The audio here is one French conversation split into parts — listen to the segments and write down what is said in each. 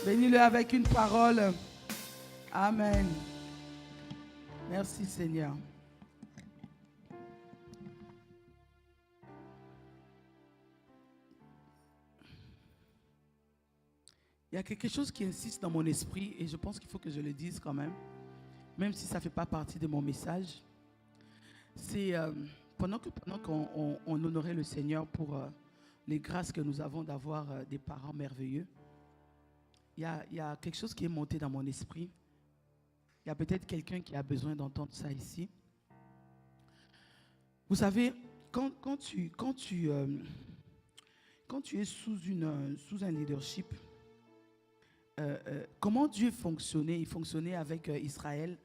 Bénis-le avec une parole. Amen. Merci Seigneur. Il y a quelque chose qui insiste dans mon esprit et je pense qu'il faut que je le dise quand même si ça ne fait pas partie de mon message. C'est pendant qu'on honorait le Seigneur pour les grâces que nous avons d'avoir des parents merveilleux, il y a quelque chose qui est monté dans mon esprit. Il y a peut-être quelqu'un qui a besoin d'entendre ça ici. Vous savez, quand tu es sous un leadership, comment Dieu fonctionnait, il fonctionnait avec Israël,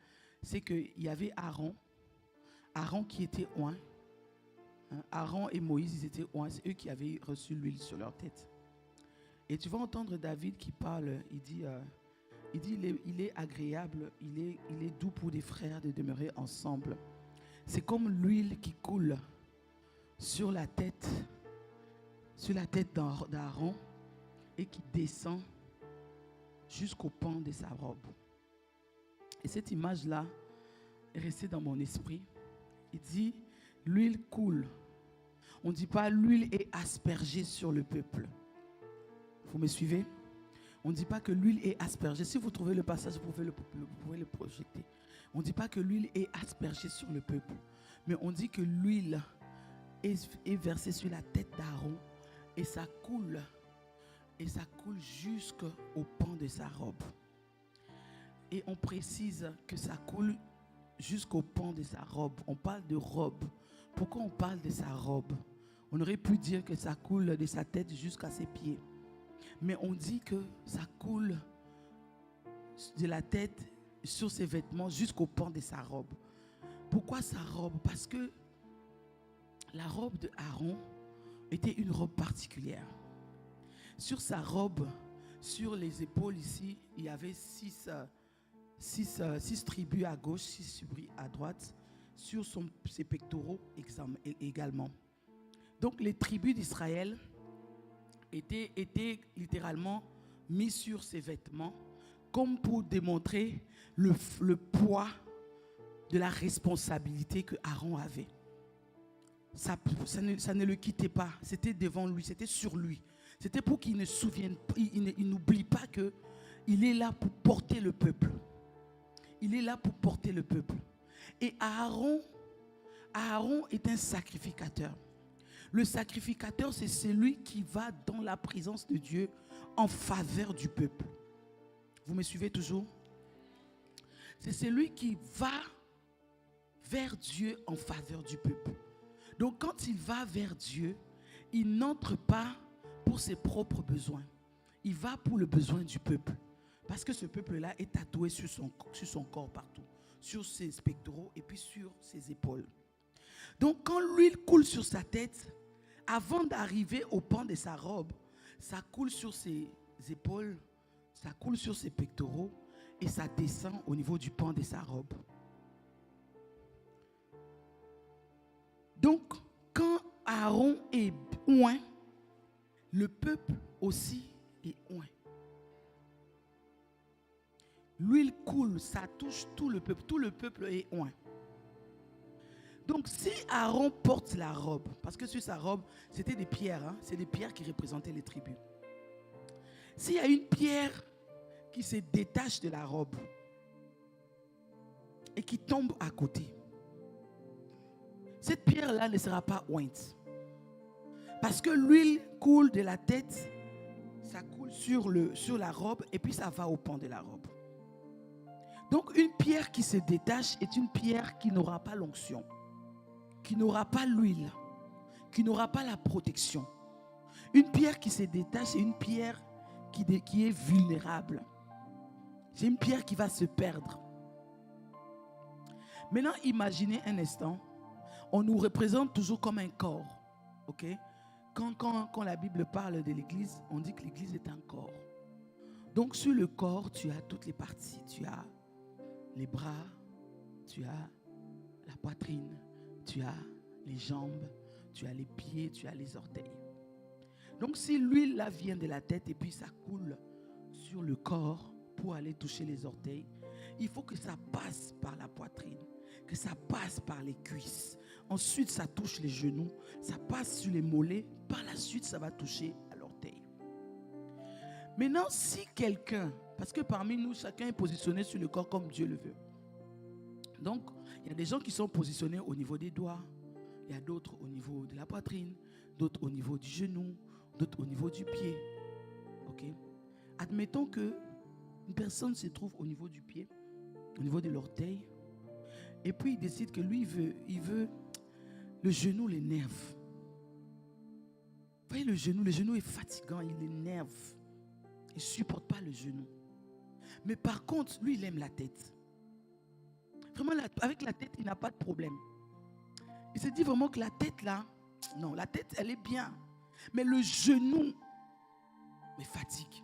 c'est qu'il y avait Aaron qui était oint. Aaron et Moïse, ils étaient oints, c'est eux qui avaient reçu l'huile sur leur tête. Et tu vas entendre David qui parle, il dit il est agréable, il est doux pour des frères de demeurer ensemble. C'est comme l'huile qui coule sur la tête d'Aaron et qui descend jusqu'au pan de sa robe. Et cette image-là est restée dans mon esprit. Il dit, l'huile coule. On ne dit pas l'huile est aspergée sur le peuple. Vous me suivez? On ne dit pas que l'huile est aspergée. Si vous trouvez le passage, vous pouvez le projeter. On ne dit pas que l'huile est aspergée sur le peuple. Mais on dit que l'huile est versée sur la tête d'Aaron et ça coule. Et ça coule jusqu'au pan de sa robe. Et on précise que ça coule jusqu'au pan de sa robe. On parle de robe. Pourquoi on parle de sa robe? On aurait pu dire que ça coule de sa tête jusqu'à ses pieds. Mais on dit que ça coule de la tête sur ses vêtements jusqu'au pan de sa robe. Pourquoi sa robe? Parce que la robe de Aaron était une robe particulière. Sur sa robe, sur les épaules ici, il y avait six tribus à gauche, 6 tribus à droite, sur ses pectoraux également. Donc les tribus d'Israël étaient littéralement mis sur ses vêtements comme pour démontrer le poids de la responsabilité que Aaron avait. Ça ne le quittait pas, c'était devant lui, c'était sur lui. C'était pour qu'il ne souvienne, il n'oublie pas qu'il est là pour porter le peuple. Il est là pour porter le peuple. Et Aaron est un sacrificateur. Le sacrificateur, c'est celui qui va dans la présence de Dieu en faveur du peuple. Vous me suivez toujours? C'est celui qui va vers Dieu en faveur du peuple. Donc quand il va vers Dieu, il n'entre pas pour ses propres besoins. Il va pour le besoin du peuple. Parce que ce peuple-là est tatoué sur son corps partout. Sur ses pectoraux et puis sur ses épaules. Donc quand l'huile coule sur sa tête, avant d'arriver au pan de sa robe, ça coule sur ses épaules, ça coule sur ses pectoraux et ça descend au niveau du pan de sa robe. Donc quand Aaron est oint, le peuple aussi est oint. L'huile coule, ça touche tout le peuple est oint. Donc si Aaron porte la robe, parce que sur sa robe, c'était des pierres, c'est des pierres qui représentaient les tribus. S'il y a une pierre qui se détache de la robe et qui tombe à côté, cette pierre-là ne sera pas ointe. Parce que l'huile coule de la tête, ça coule sur la robe et puis ça va au pan de la robe. Donc une pierre qui se détache est une pierre qui n'aura pas l'onction, qui n'aura pas l'huile, qui n'aura pas la protection. Une pierre qui se détache est une pierre qui est vulnérable. C'est une pierre qui va se perdre. Maintenant, imaginez un instant, on nous représente toujours comme un corps, ok? Quand la Bible parle de l'église, on dit que l'église est un corps. Donc sur le corps, tu as toutes les parties. Tu as les bras, tu as la poitrine, tu as les jambes, tu as les pieds, tu as les orteils. Donc si l'huile là vient de la tête et puis ça coule sur le corps pour aller toucher les orteils, il faut que ça passe par la poitrine, que ça passe par les cuisses. Ensuite, ça touche les genoux, ça passe sur les mollets. Par la suite, ça va toucher à l'orteil. Maintenant, si quelqu'un, parce que parmi nous, chacun est positionné sur le corps comme Dieu le veut. Donc, il y a des gens qui sont positionnés au niveau des doigts, il y a d'autres au niveau de la poitrine, d'autres au niveau du genou, d'autres au niveau du pied. Ok? Admettons que une personne se trouve au niveau du pied, au niveau de l'orteil, et puis il décide que lui, il veut le genou l'énerve. Vous voyez, le genou est fatigant, il l'énerve. Il ne supporte pas le genou. Mais par contre, lui, il aime la tête. Vraiment, avec la tête, il n'a pas de problème. Il se dit vraiment que la tête, là, non, la tête, elle est bien. Mais le genou me fatigue.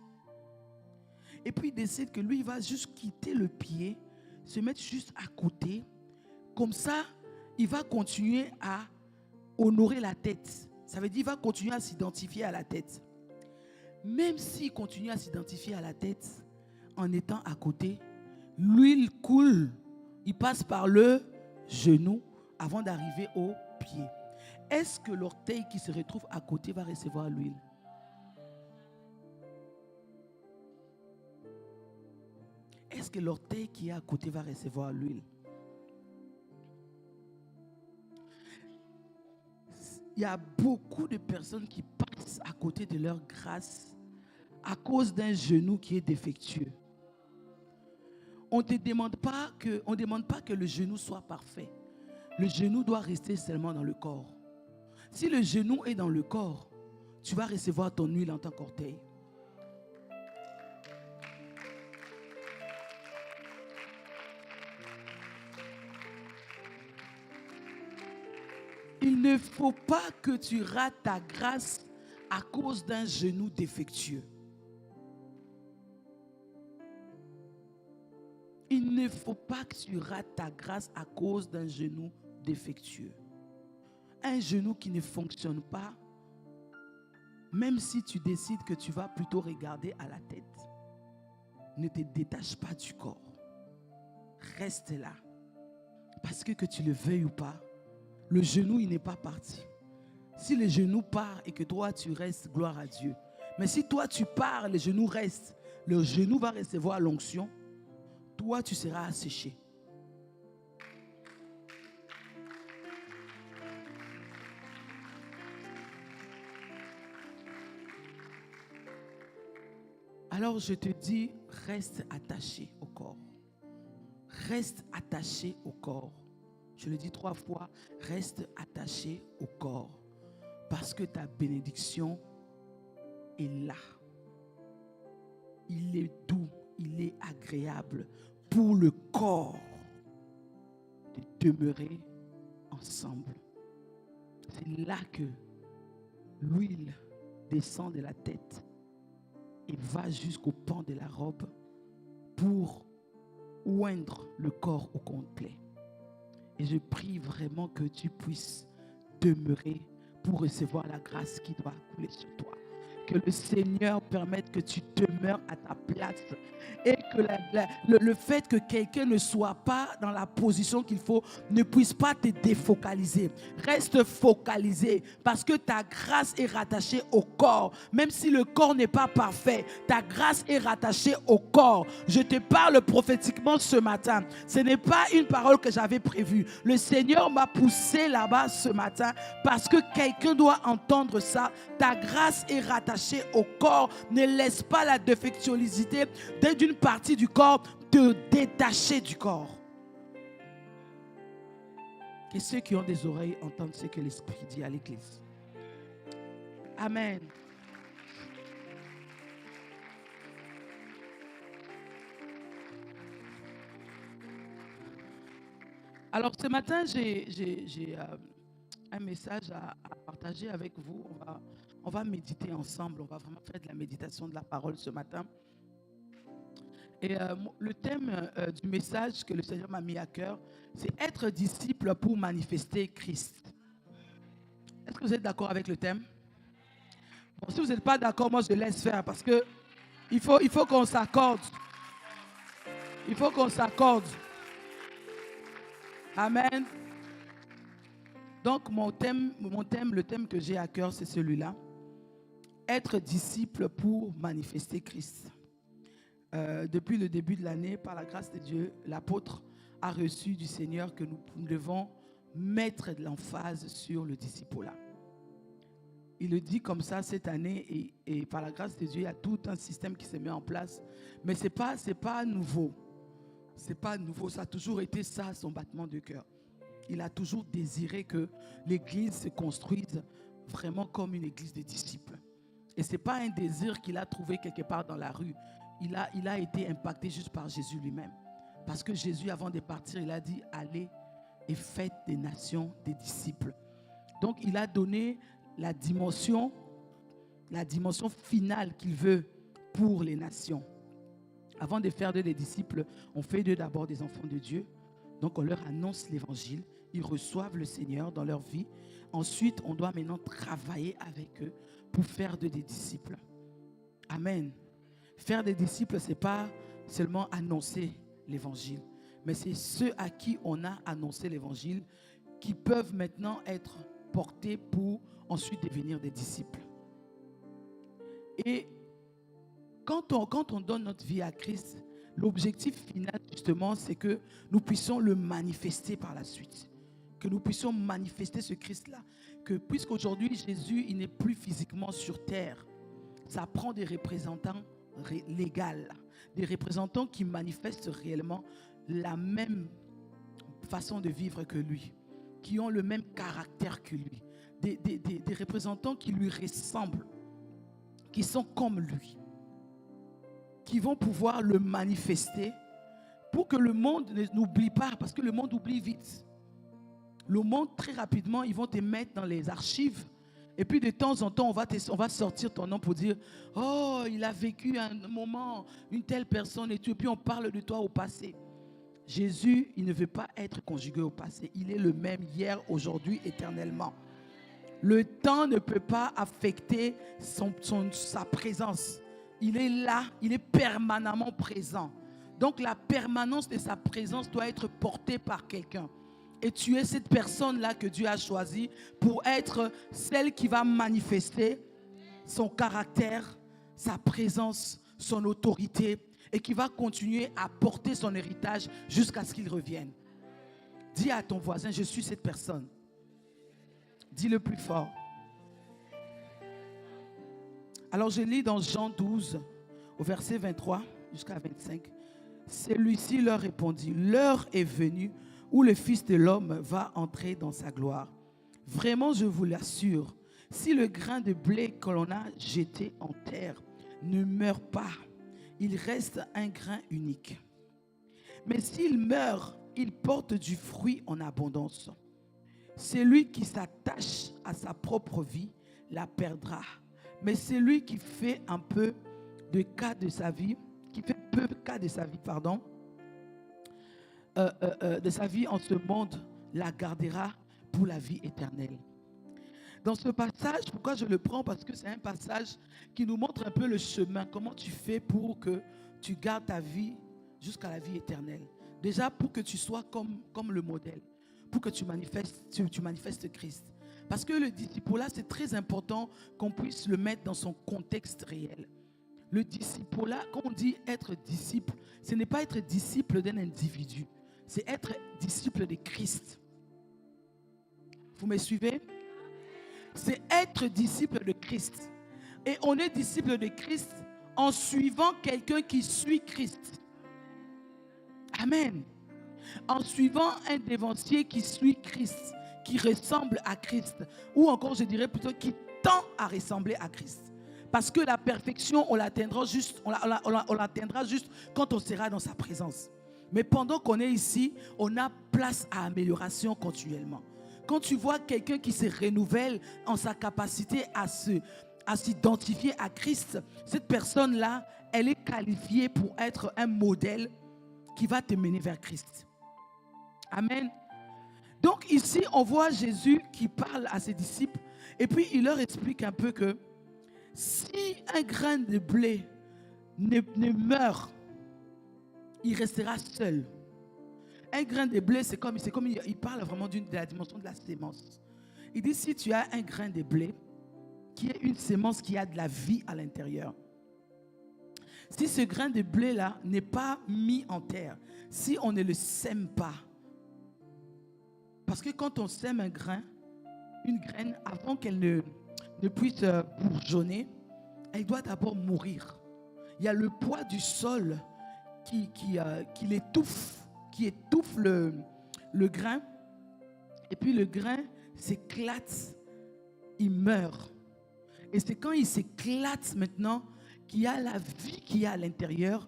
Et puis, il décide que lui, il va juste quitter le pied, se mettre juste à côté. Comme ça, il va continuer à honorer la tête. Ça veut dire qu'il va continuer à s'identifier à la tête. Même s'il continue à s'identifier à la tête, en étant à côté, l'huile coule. Il passe par le genou avant d'arriver au pied. Est-ce que l'orteil qui se retrouve à côté va recevoir l'huile? Est-ce que l'orteil qui est à côté va recevoir l'huile? Il y a beaucoup de personnes qui passent à côté de leur grâce à cause d'un genou qui est défectueux. On ne demande pas que le genou soit parfait. Le genou doit rester seulement dans le corps. Si le genou est dans le corps, tu vas recevoir ton huile en tant qu'orteil. Il ne faut pas que tu rates ta grâce à cause d'un genou défectueux. Il ne faut pas que tu rates ta grâce à cause d'un genou défectueux. Un genou qui ne fonctionne pas, même si tu décides que tu vas plutôt regarder à la tête, ne te détache pas du corps. Reste là. Parce que tu le veuilles ou pas, le genou, il n'est pas parti. Si le genou part et que toi, tu restes, gloire à Dieu. Mais si toi, tu pars, le genou reste, le genou va recevoir l'onction. Toi, tu seras asséché. Alors je te dis, reste attaché au corps. Reste attaché au corps. Je le dis 3 fois, reste attaché au corps. Parce que ta bénédiction est là. Il est doux, il est agréable pour le corps de demeurer ensemble. C'est là que l'huile descend de la tête et va jusqu'au pan de la robe pour oindre le corps au complet. Et je prie vraiment que tu puisses demeurer pour recevoir la grâce qui doit couler sur toi. Que le Seigneur permette que tu demeures à ta place et que le fait que quelqu'un ne soit pas dans la position qu'il faut ne puisse pas te défocaliser. Reste focalisé parce que ta grâce est rattachée au corps. Même si le corps n'est pas parfait, ta grâce est rattachée au corps. Je te parle prophétiquement ce matin. Ce n'est pas une parole que j'avais prévue. Le Seigneur m'a poussé là-bas ce matin parce que quelqu'un doit entendre ça. Ta grâce est rattachée au corps. Ne laisse pas la défectuosité d'une partie du corps te détacher du corps. Que ceux qui ont des oreilles entendent ce que l'Esprit dit à l'Église. Amen. Alors ce matin, j'ai un message à partager avec vous. On va méditer ensemble. On va vraiment faire de la méditation de la parole ce matin. Et le thème du message que le Seigneur m'a mis à cœur, c'est être disciple pour manifester Christ. Est-ce que vous êtes d'accord avec le thème? Bon, si vous n'êtes pas d'accord, moi je laisse faire parce qu'il Il faut qu'on s'accorde. Il faut qu'on s'accorde. Amen. Donc, le thème que j'ai à cœur, c'est celui-là. Être disciple pour manifester Christ. Depuis le début de l'année, par la grâce de Dieu, l'apôtre a reçu du Seigneur que nous devons mettre de l'emphase sur le discipulat. Il le dit comme ça cette année et par la grâce de Dieu, il y a tout un système qui se met en place. Mais ce n'est pas nouveau. Ce n'est pas nouveau. Ça a toujours été ça, son battement de cœur. Il a toujours désiré que l'église se construise vraiment comme une église de disciples. Et ce n'est pas un désir qu'il a trouvé quelque part dans la rue. Il a été impacté juste par Jésus lui-même. Parce que Jésus, avant de partir, il a dit « Allez et faites des nations des disciples ». Donc, il a donné la dimension finale qu'il veut pour les nations. Avant de faire d'eux des disciples, on fait d'eux d'abord des enfants de Dieu. Donc, on leur annonce l'évangile. Ils reçoivent le Seigneur dans leur vie. Ensuite, on doit maintenant travailler avec eux pour faire d'eux des disciples. Amen. Faire des disciples, ce n'est pas seulement annoncer l'évangile, mais c'est ceux à qui on a annoncé l'évangile qui peuvent maintenant être portés pour ensuite devenir des disciples. Et quand on donne notre vie à Christ, l'objectif final, justement, c'est que nous puissions le manifester par la suite. Que nous puissions manifester ce Christ-là. Que puisqu'aujourd'hui, Jésus, il n'est plus physiquement sur terre, ça prend des représentants légaux, des représentants qui manifestent réellement la même façon de vivre que lui, qui ont le même caractère que lui, des représentants qui lui ressemblent, qui sont comme lui, qui vont pouvoir le manifester pour que le monde n'oublie pas, parce que le monde oublie vite. Le monde, très rapidement, ils vont te mettre dans les archives. Et puis de temps en temps, on va sortir ton nom pour dire « Oh, il a vécu un moment, une telle personne et tout. » Et puis on parle de toi au passé. Jésus, il ne veut pas être conjugué au passé. Il est le même hier, aujourd'hui, éternellement. Le temps ne peut pas affecter sa présence. Il est là, il est permanemment présent. Donc la permanence de sa présence doit être portée par quelqu'un. Et tu es cette personne-là que Dieu a choisie pour être celle qui va manifester son caractère, sa présence, son autorité et qui va continuer à porter son héritage jusqu'à ce qu'il revienne. Dis à ton voisin, je suis cette personne. Dis-le plus fort. Alors je lis dans Jean 12, au verset 23 jusqu'à 25. Celui-ci leur répondit, l'heure est venue où le Fils de l'homme va entrer dans sa gloire. Vraiment, je vous l'assure, si le grain de blé que l'on a jeté en terre ne meurt pas, il reste un grain unique. Mais s'il meurt, il porte du fruit en abondance. Celui qui s'attache à sa propre vie la perdra. Mais celui qui fait un peu de cas de sa vie, qui fait peu cas de sa vie, de sa vie en ce monde, la gardera pour la vie éternelle. Dans ce passage, pourquoi je le prends? Parce que c'est un passage qui nous montre un peu le chemin. Comment tu fais pour que tu gardes ta vie jusqu'à la vie éternelle. Déjà pour que tu sois comme le modèle. Pour que tu manifestes Christ. Parce que le discipulat, c'est très important qu'on puisse le mettre dans son contexte réel. Le discipulat, quand on dit être disciple, ce n'est pas être disciple d'un individu. C'est être disciple de Christ. Vous me suivez? C'est être disciple de Christ. Et on est disciple de Christ en suivant quelqu'un qui suit Christ. Amen. En suivant un dévancier qui suit Christ, qui ressemble à Christ. Ou encore, je dirais plutôt, qui tend à ressembler à Christ. Parce que la perfection, on l'atteindra juste quand on sera dans sa présence. Mais pendant qu'on est ici, on a place à amélioration continuellement. Quand tu vois quelqu'un qui se renouvelle en sa capacité à s'identifier à Christ, cette personne-là, elle est qualifiée pour être un modèle qui va te mener vers Christ. Amen. Donc ici, on voit Jésus qui parle à ses disciples et puis il leur explique un peu que si un grain de blé ne meurt, il restera seul. Un grain de blé, c'est comme il parle vraiment de la dimension de la sémence. Il dit, si tu as un grain de blé, qui est une sémence qui a de la vie à l'intérieur, si ce grain de blé-là n'est pas mis en terre, si on ne le sème pas, parce que quand on sème un grain, une graine, avant qu'elle ne puisse bourgeonner, elle doit d'abord mourir. Il y a le poids du sol qui l'étouffe, qui étouffe le grain. Et puis le grain s'éclate, il meurt. Et c'est quand il s'éclate maintenant qu'il y a la vie qui est à l'intérieur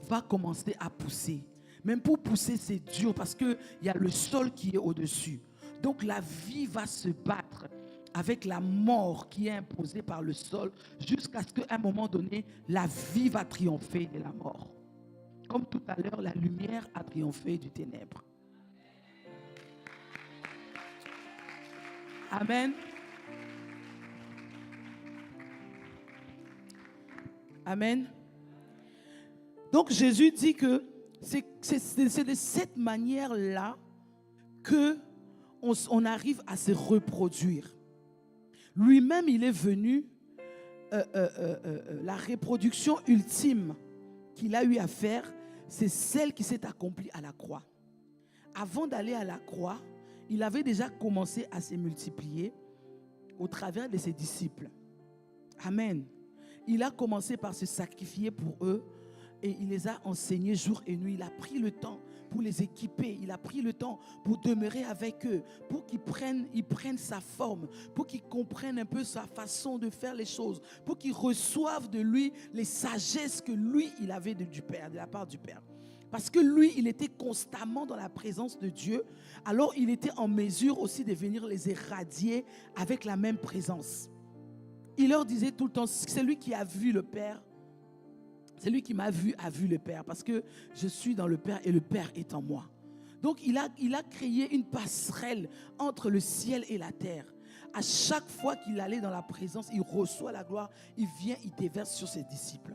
va commencer à pousser. Même pour pousser, c'est dur parce qu'il y a le sol qui est au-dessus. Donc la vie va se battre avec la mort qui est imposée par le sol jusqu'à ce qu'à un moment donné, la vie va triompher de la mort. Comme tout à l'heure, la lumière a triomphé du ténèbre. Amen. Amen. Donc Jésus dit que c'est de cette manière-là qu'on arrive à se reproduire. Lui-même, il est venu, la reproduction ultime qu'il a eu à faire, c'est celle qui s'est accomplie à la croix. Avant d'aller à la croix, il avait déjà commencé à se multiplier au travers de ses disciples. Amen. Il a commencé par se sacrifier pour eux et il les a enseignés jour et nuit. Il a pris le temps pour les équiper. Il a pris le temps pour demeurer avec eux, pour qu'ils prennent sa forme, pour qu'ils comprennent un peu sa façon de faire les choses, pour qu'ils reçoivent de lui les sagesses que lui, il avait du Père, de la part du Père. Parce que lui, il était constamment dans la présence de Dieu, alors il était en mesure aussi de venir les éradier avec la même présence. Il leur disait tout le temps, c'est lui qui a vu le Père, c'est lui qui m'a vu, a vu le Père, parce que je suis dans le Père et le Père est en moi. Donc il a créé une passerelle entre le ciel et la terre. À chaque fois qu'il allait dans la présence, il reçoit la gloire, il vient, il déverse sur ses disciples.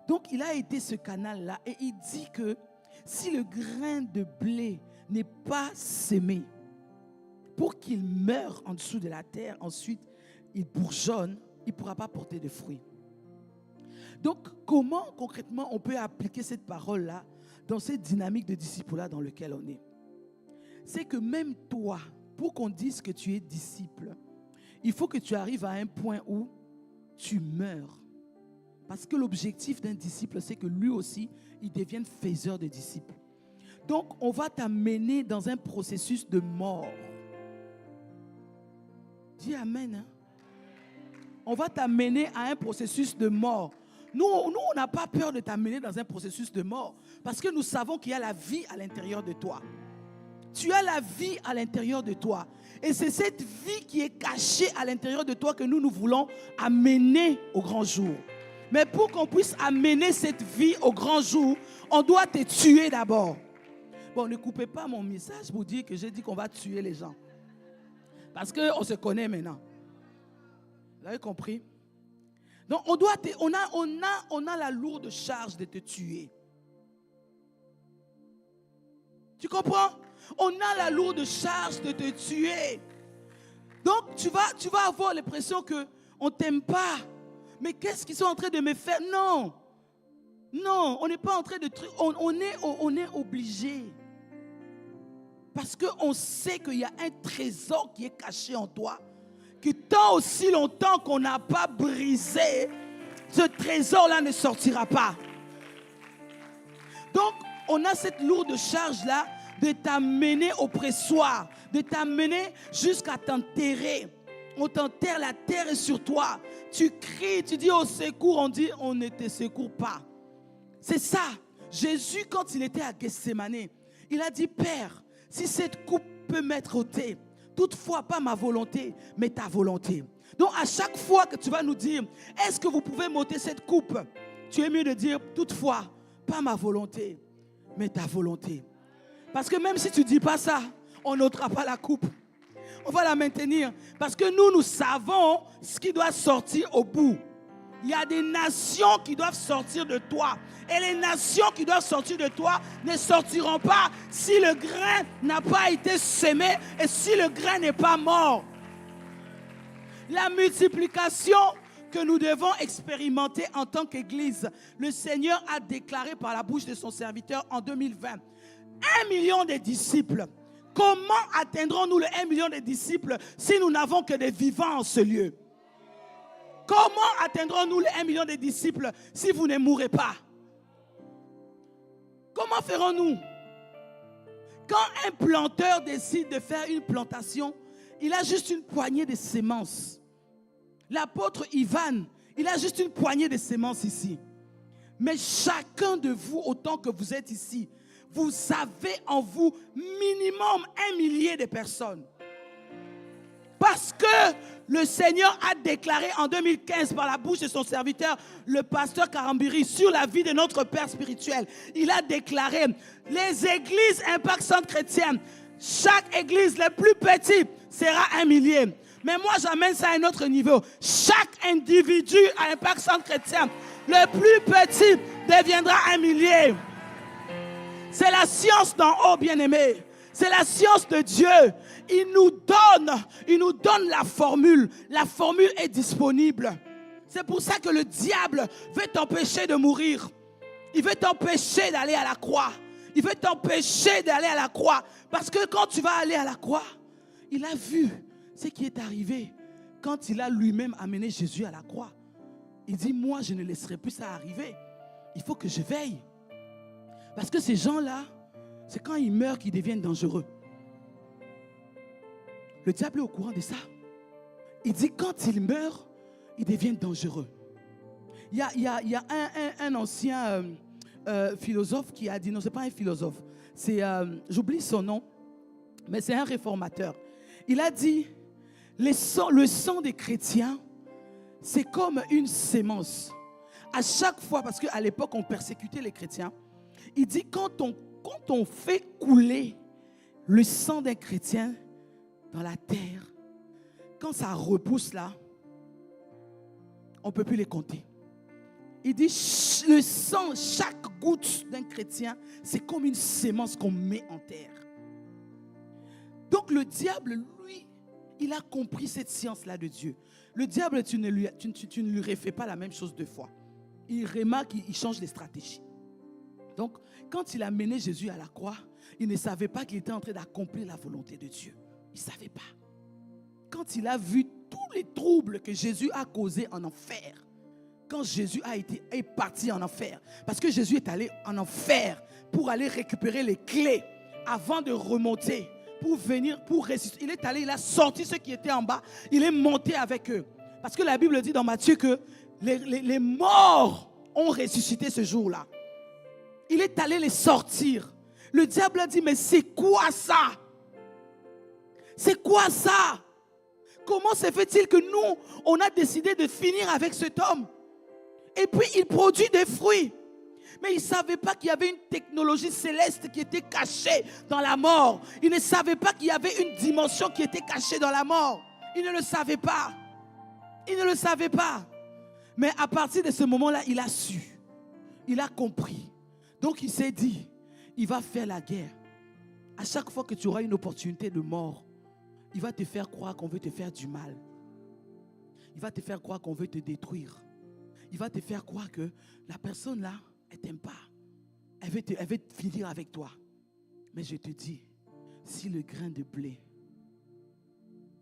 Donc il a été ce canal-là et il dit que si le grain de blé n'est pas sémé, pour qu'il meure en dessous de la terre, ensuite il bourgeonne, il ne pourra pas porter de fruits. Donc, comment concrètement on peut appliquer cette parole-là dans cette dynamique de disciple-là dans laquelle on est? C'est que même toi, pour qu'on dise que tu es disciple, il faut que tu arrives à un point où tu meurs. Parce que l'objectif d'un disciple, c'est que lui aussi, il devienne faiseur de disciples. Donc, on va t'amener dans un processus de mort. Dis amen. Hein? On va t'amener à un processus de mort. Nous, on n'a pas peur de t'amener dans un processus de mort parce que nous savons qu'il y a la vie à l'intérieur de toi. Tu as la vie à l'intérieur de toi. Et c'est cette vie qui est cachée à l'intérieur de toi que nous voulons amener au grand jour. Mais pour qu'on puisse amener cette vie au grand jour, on doit te tuer d'abord. Bon, ne coupez pas mon message pour dire que j'ai dit qu'on va tuer les gens. Parce qu'on se connaît maintenant. Vous avez compris? Donc, on a la lourde charge de te tuer. Tu comprends? On a la lourde charge de te tuer. Donc, tu vas avoir l'impression qu'on ne t'aime pas. Mais qu'est-ce qu'ils sont en train de me faire? Non. Non, on n'est pas en train de... On est obligé. Parce qu'on sait qu'il y a un trésor qui est caché en toi. Que tant aussi longtemps qu'on n'a pas brisé, ce trésor-là ne sortira pas. Donc, on a cette lourde charge-là de t'amener au pressoir, de t'amener jusqu'à t'enterrer. On t'enterre, la terre est sur toi. Tu cries, tu dis au secours, on dit on ne te secourt pas. C'est ça. Jésus, quand il était à Gethsémani, il a dit, Père, si cette coupe peut m'être ôtée, toutefois, pas ma volonté, mais ta volonté. Donc, à chaque fois que tu vas nous dire, est-ce que vous pouvez m'ôter cette coupe? Tu es mieux de dire, toutefois, pas ma volonté, mais ta volonté. Parce que même si tu ne dis pas ça, on n'ôtera pas la coupe. On va la maintenir. Parce que nous savons ce qui doit sortir au bout. Il y a des nations qui doivent sortir de toi. Et les nations qui doivent sortir de toi ne sortiront pas si le grain n'a pas été semé et si le grain n'est pas mort. La multiplication que nous devons expérimenter en tant qu'Église, le Seigneur a déclaré par la bouche de son serviteur en 2020, 1 million de disciples. Comment atteindrons-nous le 1 million de disciples si nous n'avons que des vivants en ce lieu? Comment atteindrons-nous les 1 million de disciples si vous ne mourrez pas? Comment ferons-nous? Quand un planteur décide de faire une plantation, il a juste une poignée de semences. L'apôtre Ivan, il a juste une poignée de semences ici. Mais chacun de vous, autant que vous êtes ici, vous avez en vous minimum 1 millier de personnes. Parce que le Seigneur a déclaré en 2015 par la bouche de son serviteur, le pasteur Karambiri, sur la vie de notre Père spirituel. Il a déclaré, les églises Impact Centre Chrétien, chaque église, le plus petit, sera 1 millier. Mais moi, j'amène ça à un autre niveau. Chaque individu à Impact Centre Chrétien, le plus petit, deviendra 1 millier. C'est la science d'en haut, bien-aimé. C'est la science de Dieu. Il nous donne la formule. La formule est disponible. C'est pour ça que le diable veut t'empêcher de mourir. Il veut t'empêcher d'aller à la croix. Il veut t'empêcher d'aller à la croix. Parce que quand tu vas aller à la croix, il a vu ce qui est arrivé quand il a lui-même amené Jésus à la croix. Il dit, moi, je ne laisserai plus ça arriver. Il faut que je veille. Parce que ces gens-là, c'est quand ils meurent qu'ils deviennent dangereux. Le diable est au courant de ça. Il dit quand ils meurent, ils deviennent dangereux. Il y a un ancien philosophe qui a dit, non, ce n'est pas un philosophe, j'oublie son nom, mais c'est un réformateur. Il a dit, le sang des chrétiens, c'est comme une sémence. À chaque fois, parce qu'à l'époque, on persécutait les chrétiens, il dit quand on fait couler le sang d'un chrétien dans la terre, quand ça repousse là, on ne peut plus les compter. Il dit le sang, chaque goutte d'un chrétien, c'est comme une sémence qu'on met en terre. Donc le diable, lui, il a compris cette science-là de Dieu. Le diable, tu ne lui refais pas la même chose deux fois. Il remarque, il change les stratégies. Donc, quand il a mené Jésus à la croix, il ne savait pas qu'il était en train d'accomplir la volonté de Dieu. Il ne savait pas. Quand il a vu tous les troubles que Jésus a causés en enfer, quand Jésus est parti en enfer, parce que Jésus est allé en enfer pour aller récupérer les clés avant de remonter, pour venir, pour ressusciter. Il est allé, il a sorti ceux qui étaient en bas, il est monté avec eux. Parce que la Bible dit dans Matthieu que les morts ont ressuscité ce jour-là. Il est allé les sortir. Le diable a dit, mais c'est quoi ça? C'est quoi ça? Comment se fait-il que nous, on a décidé de finir avec cet homme? Et puis il produit des fruits. Mais il ne savait pas qu'il y avait une technologie céleste qui était cachée dans la mort. Il ne savait pas qu'il y avait une dimension qui était cachée dans la mort. Il ne le savait pas. Il ne le savait pas. Mais à partir de ce moment-là, il a su. Il a compris. Donc il s'est dit, il va faire la guerre. À chaque fois que tu auras une opportunité de mort, il va te faire croire qu'on veut te faire du mal. Il va te faire croire qu'on veut te détruire. Il va te faire croire que la personne là, elle ne t'aime pas. Elle veut finir avec toi. Mais je te dis, si le grain de blé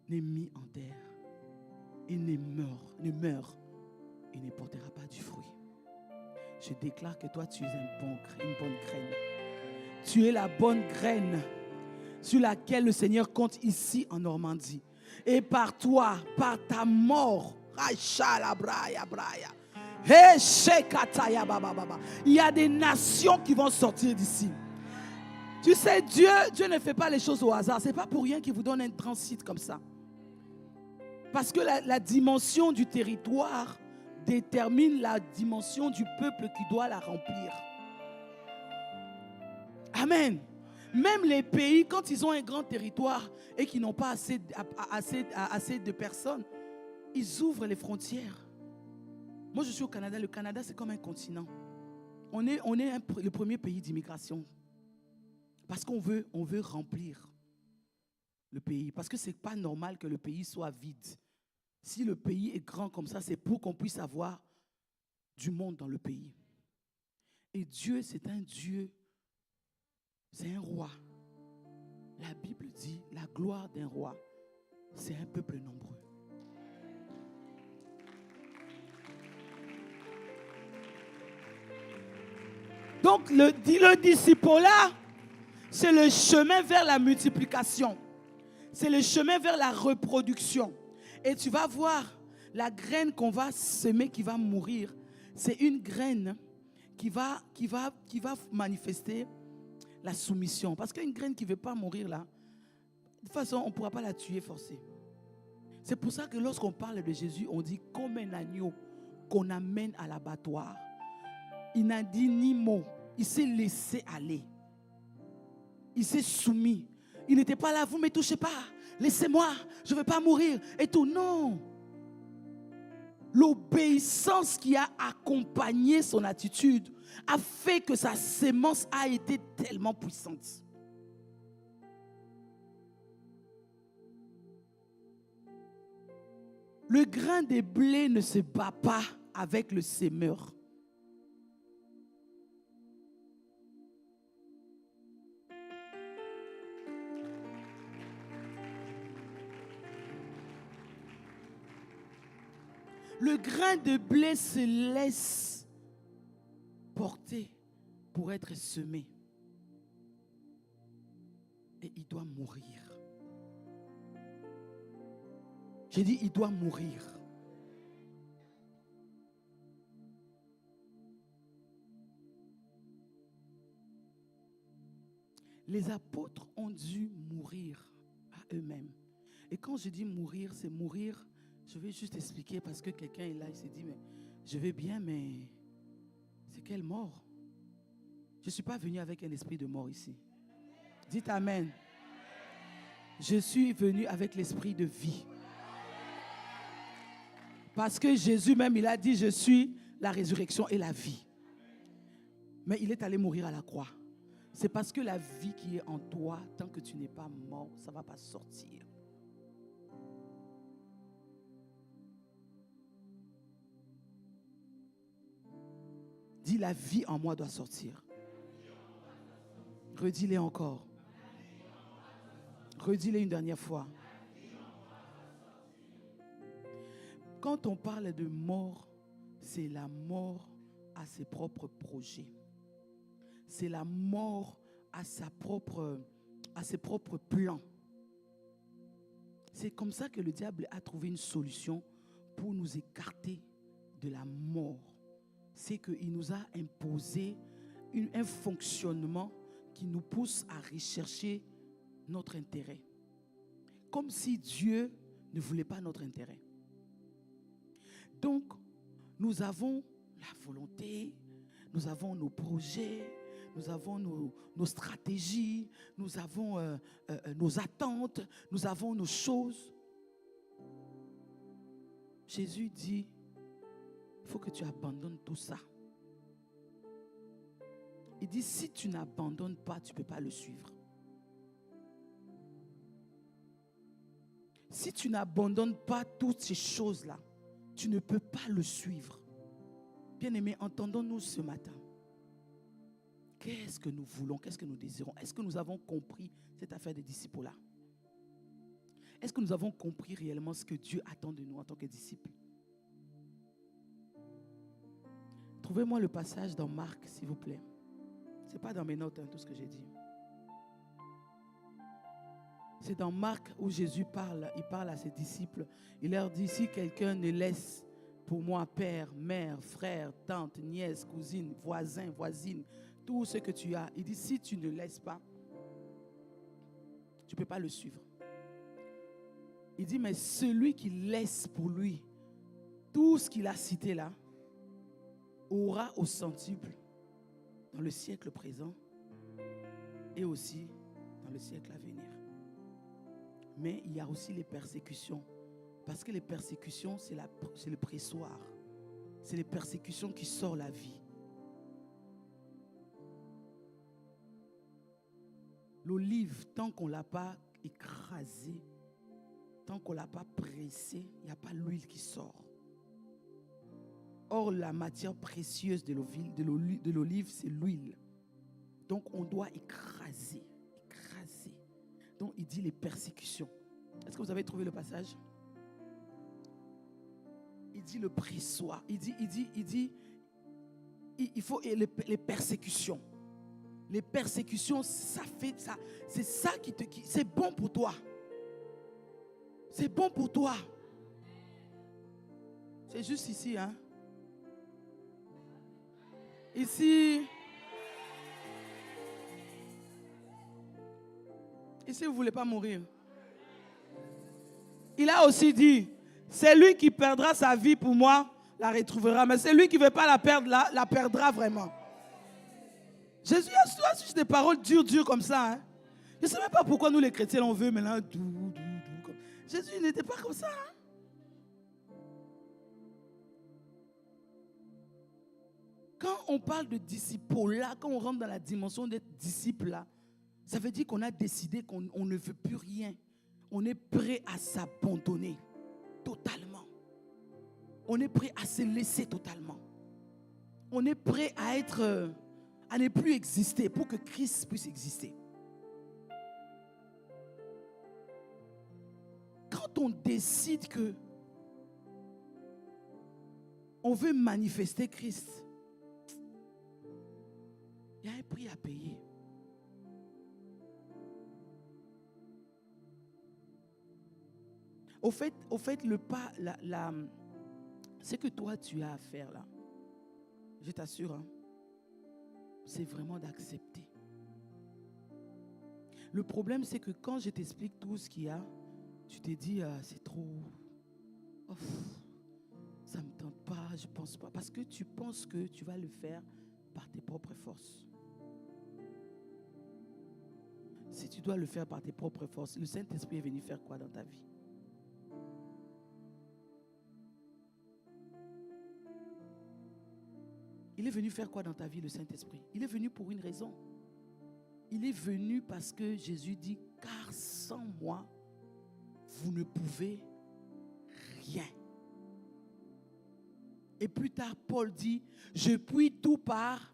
n'est mis en terre, il ne meurt, il ne portera pas du fruit. Je déclare que toi, tu es une bonne graine. Tu es la bonne graine sur laquelle le Seigneur compte ici en Normandie. Et par toi, par ta mort, il y a des nations qui vont sortir d'ici. Tu sais, Dieu ne fait pas les choses au hasard. Ce n'est pas pour rien qu'il vous donne un transit comme ça. Parce que la dimension du territoire détermine la dimension du peuple qui doit la remplir. Amen. Même les pays, quand ils ont un grand territoire et qu'ils n'ont pas assez de personnes, ils ouvrent les frontières. Moi, je suis au Canada. Le Canada, c'est comme un continent. On est le premier pays d'immigration. Parce qu'on veut remplir le pays. Parce que ce n'est pas normal que le pays soit vide. Si le pays est grand comme ça, c'est pour qu'on puisse avoir du monde dans le pays. Et Dieu, c'est un Dieu, c'est un roi. La Bible dit, la gloire d'un roi, c'est un peuple nombreux. Donc, le disciple-là, c'est le chemin vers la multiplication. C'est le chemin vers la reproduction. Et tu vas voir, la graine qu'on va semer qui va mourir, c'est une graine qui va manifester la soumission. Parce qu'une graine qui ne veut pas mourir là, de toute façon, on ne pourra pas la tuer forcée. C'est pour ça que lorsqu'on parle de Jésus, on dit comme un agneau qu'on amène à l'abattoir. Il n'a dit ni mot. Il s'est laissé aller. Il s'est soumis. Il n'était pas là, vous ne me touchez pas. Laissez-moi, je ne veux pas mourir. Et tout, non. L'obéissance qui a accompagné son attitude a fait que sa sémence a été tellement puissante. Le grain de blé ne se bat pas avec le sémeur. Le grain de blé se laisse porter pour être semé. Et il doit mourir. J'ai dit, il doit mourir. Les apôtres ont dû mourir à eux-mêmes. Et quand je dis mourir, c'est mourir. Je vais juste expliquer parce que quelqu'un est là, il s'est dit, mais je vais bien, mais c'est quelle mort? Je ne suis pas venu avec un esprit de mort ici. Dites Amen. Je suis venu avec l'esprit de vie. Parce que Jésus même, il a dit, je suis la résurrection et la vie. Mais il est allé mourir à la croix. C'est parce que la vie qui est en toi, tant que tu n'es pas mort, ça ne va pas sortir. Dis, la vie en moi doit sortir. Redis-les encore. Redis-les une dernière fois. Quand on parle de mort, c'est la mort à ses propres projets. C'est la mort à ses propres plans. C'est comme ça que le diable a trouvé une solution pour nous écarter de la mort. C'est qu'il nous a imposé un fonctionnement qui nous pousse à rechercher notre intérêt. Comme si Dieu ne voulait pas notre intérêt. Donc, nous avons la volonté, nous avons nos projets, nous avons nos stratégies, nous avons nos attentes, nous avons nos choses. Jésus dit, il faut que tu abandonnes tout ça. Il dit, si tu n'abandonnes pas, tu ne peux pas le suivre. Si tu n'abandonnes pas toutes ces choses-là, tu ne peux pas le suivre. Bien-aimés, entendons-nous ce matin. Qu'est-ce que nous voulons? Qu'est-ce que nous désirons? Est-ce que nous avons compris cette affaire des disciples-là? Est-ce que nous avons compris réellement ce que Dieu attend de nous en tant que disciples? Trouvez-moi le passage dans Marc, s'il vous plaît. Ce n'est pas dans mes notes, tout ce que j'ai dit. C'est dans Marc où Jésus parle. Il parle à ses disciples. Il leur dit, si quelqu'un ne laisse pour moi père, mère, frère, tante, nièce, cousine, voisin, voisine, tout ce que tu as. Il dit, si tu ne laisses pas, tu ne peux pas le suivre. Il dit, mais celui qui laisse pour lui tout ce qu'il a cité là, aura au centuple dans le siècle présent et aussi dans le siècle à venir. Mais il y a aussi les persécutions. Parce que les persécutions, c'est le pressoir. c'est les persécutions qui sortent la vie. L'olive, tant qu'on ne l'a pas écrasée, tant qu'on ne l'a pas pressée, il n'y a pas l'huile qui sort. Or, la matière précieuse de l'olive, c'est l'huile. Donc, on doit écraser. Donc, il dit les persécutions. Est-ce que vous avez trouvé le passage? Il dit le pressoir. Il dit, il faut les persécutions. Les persécutions, ça fait ça. C'est ça c'est bon pour toi. C'est bon pour toi. C'est juste ici, hein. Ici, vous ne voulez pas mourir. Il a aussi dit, c'est lui qui perdra sa vie pour moi, la retrouvera. Mais c'est lui qui ne veut pas la perdre, la perdra vraiment. Jésus a juste des paroles dures comme ça. Hein. Je ne sais même pas pourquoi nous les chrétiens, on veut maintenant doux. Jésus n'était pas comme ça. Hein. Quand on parle de disciples là, quand on rentre dans la dimension d'être disciple là, ça veut dire qu'on a décidé qu'on ne veut plus rien. On est prêt à s'abandonner totalement. On est prêt à se laisser totalement. On est prêt à ne plus exister pour que Christ puisse exister. Quand on décide que on veut manifester Christ, il y a un prix à payer. Au fait, le pas, ce que toi tu as à faire là, je t'assure, hein, c'est vraiment d'accepter. Le problème, c'est que quand je t'explique tout ce qu'il y a, tu te dis, c'est trop, ça ne me tente pas, je ne pense pas. Parce que tu penses que tu vas le faire par tes propres forces. Si tu dois le faire par tes propres forces, le Saint-Esprit est venu faire quoi dans ta vie? Il est venu faire quoi dans ta vie, le Saint-Esprit? Il est venu pour une raison. Il est venu parce que Jésus dit, car sans moi, vous ne pouvez rien. Et plus tard, Paul dit, je puis tout par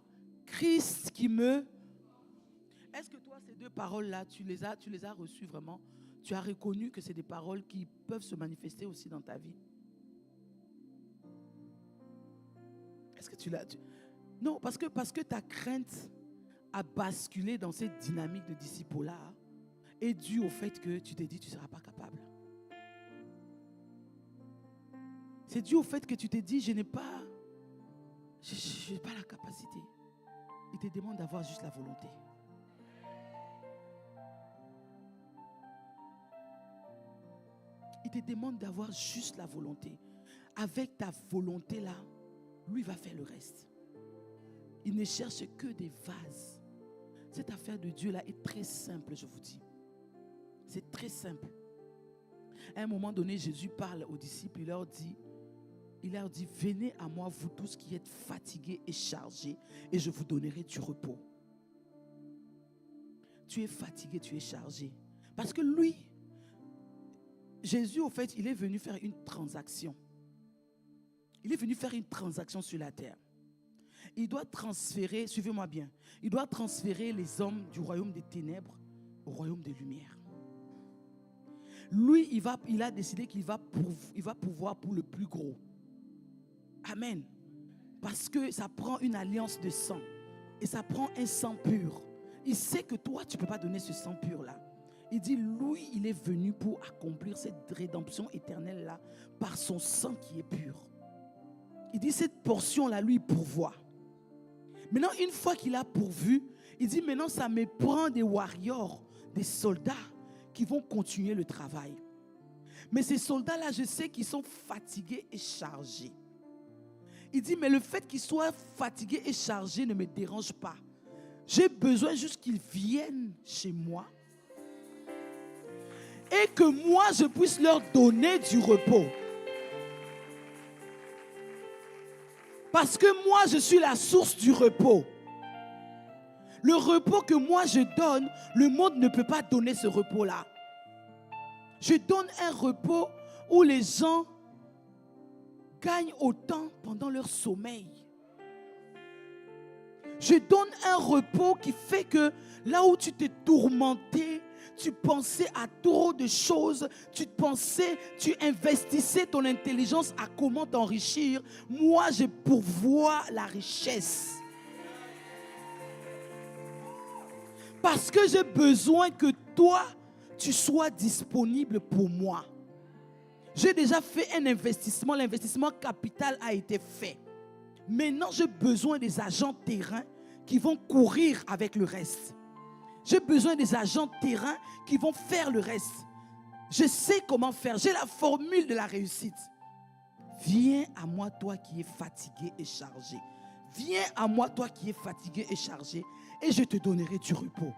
Christ qui me... Est-ce que toi, ces deux paroles-là, tu les as reçues vraiment? Tu as reconnu que c'est des paroles qui peuvent se manifester aussi dans ta vie? Est-ce que tu l'as... Non, parce que ta crainte à basculer dans cette dynamique de disciple-là est due au fait que tu t'es dit tu ne seras pas capable. C'est dû au fait que tu t'es dit je n'ai pas la capacité. Il te demande d'avoir juste la volonté. Il te demande d'avoir juste la volonté. Avec ta volonté là, lui va faire le reste. Il ne cherche que des vases. Cette affaire de Dieu là est très simple, je vous dis. C'est très simple. À un moment donné, Jésus parle aux disciples, il leur dit, venez à moi vous tous qui êtes fatigués et chargés, et je vous donnerai du repos. Tu es fatigué, tu es chargé. Parce que lui, Jésus, au fait, il est venu faire une transaction. Il est venu faire une transaction sur la terre. Il doit transférer, suivez-moi bien, il doit transférer les hommes du royaume des ténèbres au royaume des lumières. Lui, il a décidé qu'il va pouvoir pour le plus gros. Amen. Parce que ça prend une alliance de sang. Et ça prend un sang pur. Il sait que toi, tu ne peux pas donner ce sang pur-là. Il dit, lui, il est venu pour accomplir cette rédemption éternelle-là par son sang qui est pur. Il dit, cette portion-là, lui, il pourvoit. Maintenant, une fois qu'il a pourvu, il dit, maintenant, ça me prend des warriors, des soldats qui vont continuer le travail. Mais ces soldats-là, je sais qu'ils sont fatigués et chargés. Il dit, mais le fait qu'ils soient fatigués et chargés ne me dérange pas. J'ai besoin juste qu'ils viennent chez moi et que moi, je puisse leur donner du repos. Parce que moi, je suis la source du repos. Le repos que moi je donne, le monde ne peut pas donner ce repos-là. Je donne un repos où les gens gagnent autant pendant leur sommeil. Je donne un repos qui fait que là où tu t'es tourmenté, tu pensais à trop de choses, tu investissais ton intelligence à comment t'enrichir. Moi, je pourvois la richesse. Parce que j'ai besoin que toi, tu sois disponible pour moi. J'ai déjà fait un investissement. L'investissement capital a été fait. Maintenant, j'ai besoin des agents terrain qui vont courir avec le reste. J'ai besoin des agents terrain qui vont faire le reste. Je sais comment faire. J'ai la formule de la réussite. Viens à moi, toi qui es fatigué et chargé. Viens à moi, toi qui es fatigué et chargé, et je te donnerai du repos.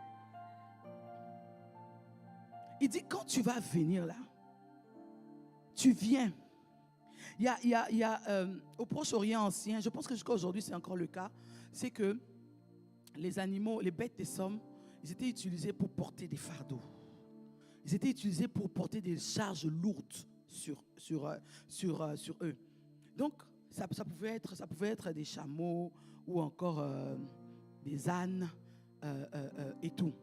Il dit, quand tu vas venir là, tu viens. Il y a au Proche-Orient ancien, je pense que jusqu'à aujourd'hui c'est encore le cas, c'est que les animaux, les bêtes des sommes, ils étaient utilisés pour porter des fardeaux. Ils étaient utilisés pour porter des charges lourdes sur eux. Donc, ça pouvait être des chameaux ou encore des ânes et tout.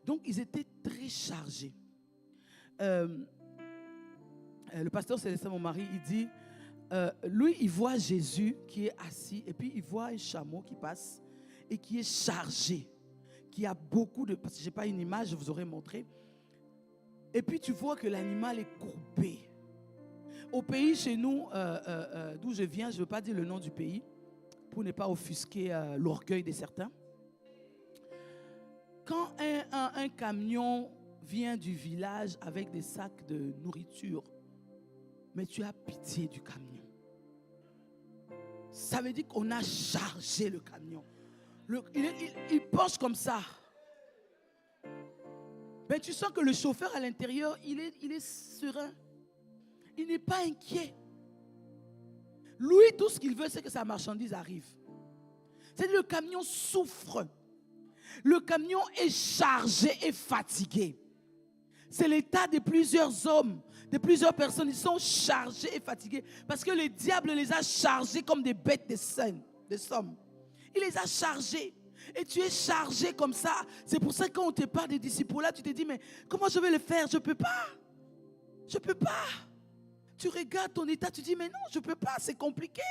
Donc, ils étaient très chargés. Le pasteur Célestin, mon mari, il dit, lui, il voit Jésus qui est assis et puis il voit un chameau qui passe et qui est chargé, qui a beaucoup de... Parce que je n'ai pas une image, je vous aurais montré. Et puis tu vois que l'animal est courbé. Au pays, chez nous, d'où je viens, je ne veux pas dire le nom du pays, pour ne pas offusquer l'orgueil de certains. Quand un camion vient du village avec des sacs de nourriture, mais tu as pitié du camion. Ça veut dire qu'on a chargé le camion. Il penche comme ça. Mais tu sens que le chauffeur à l'intérieur, il est serein. Il n'est pas inquiet. Lui, tout ce qu'il veut, c'est que sa marchandise arrive. C'est-à-dire le camion souffre. Le camion est chargé et fatigué. C'est l'état de plusieurs hommes, de plusieurs personnes. Ils sont chargés et fatigués parce que le diable les a chargés comme des bêtes de somme. Il les a chargés. Et tu es chargé comme ça. C'est pour ça que quand on te parle des disciples là, tu te dis, mais comment je vais le faire? Je ne peux pas. Je ne peux pas. Tu regardes ton état, tu dis, mais non, je ne peux pas, c'est compliqué.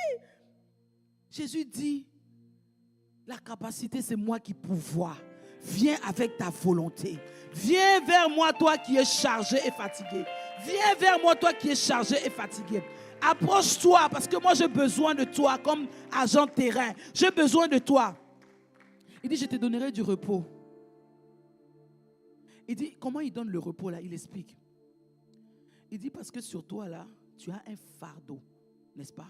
Jésus dit, la capacité, c'est moi qui pourvois. Viens avec ta volonté. Viens vers moi, toi qui es chargé et fatigué. Viens vers moi, toi qui es chargé et fatigué. Approche-toi, parce que moi, j'ai besoin de toi comme agent terrain. J'ai besoin de toi. Il dit, je te donnerai du repos. Il dit, comment il donne le repos là? Il explique. Il dit, parce que sur toi là, tu as un fardeau, n'est-ce pas?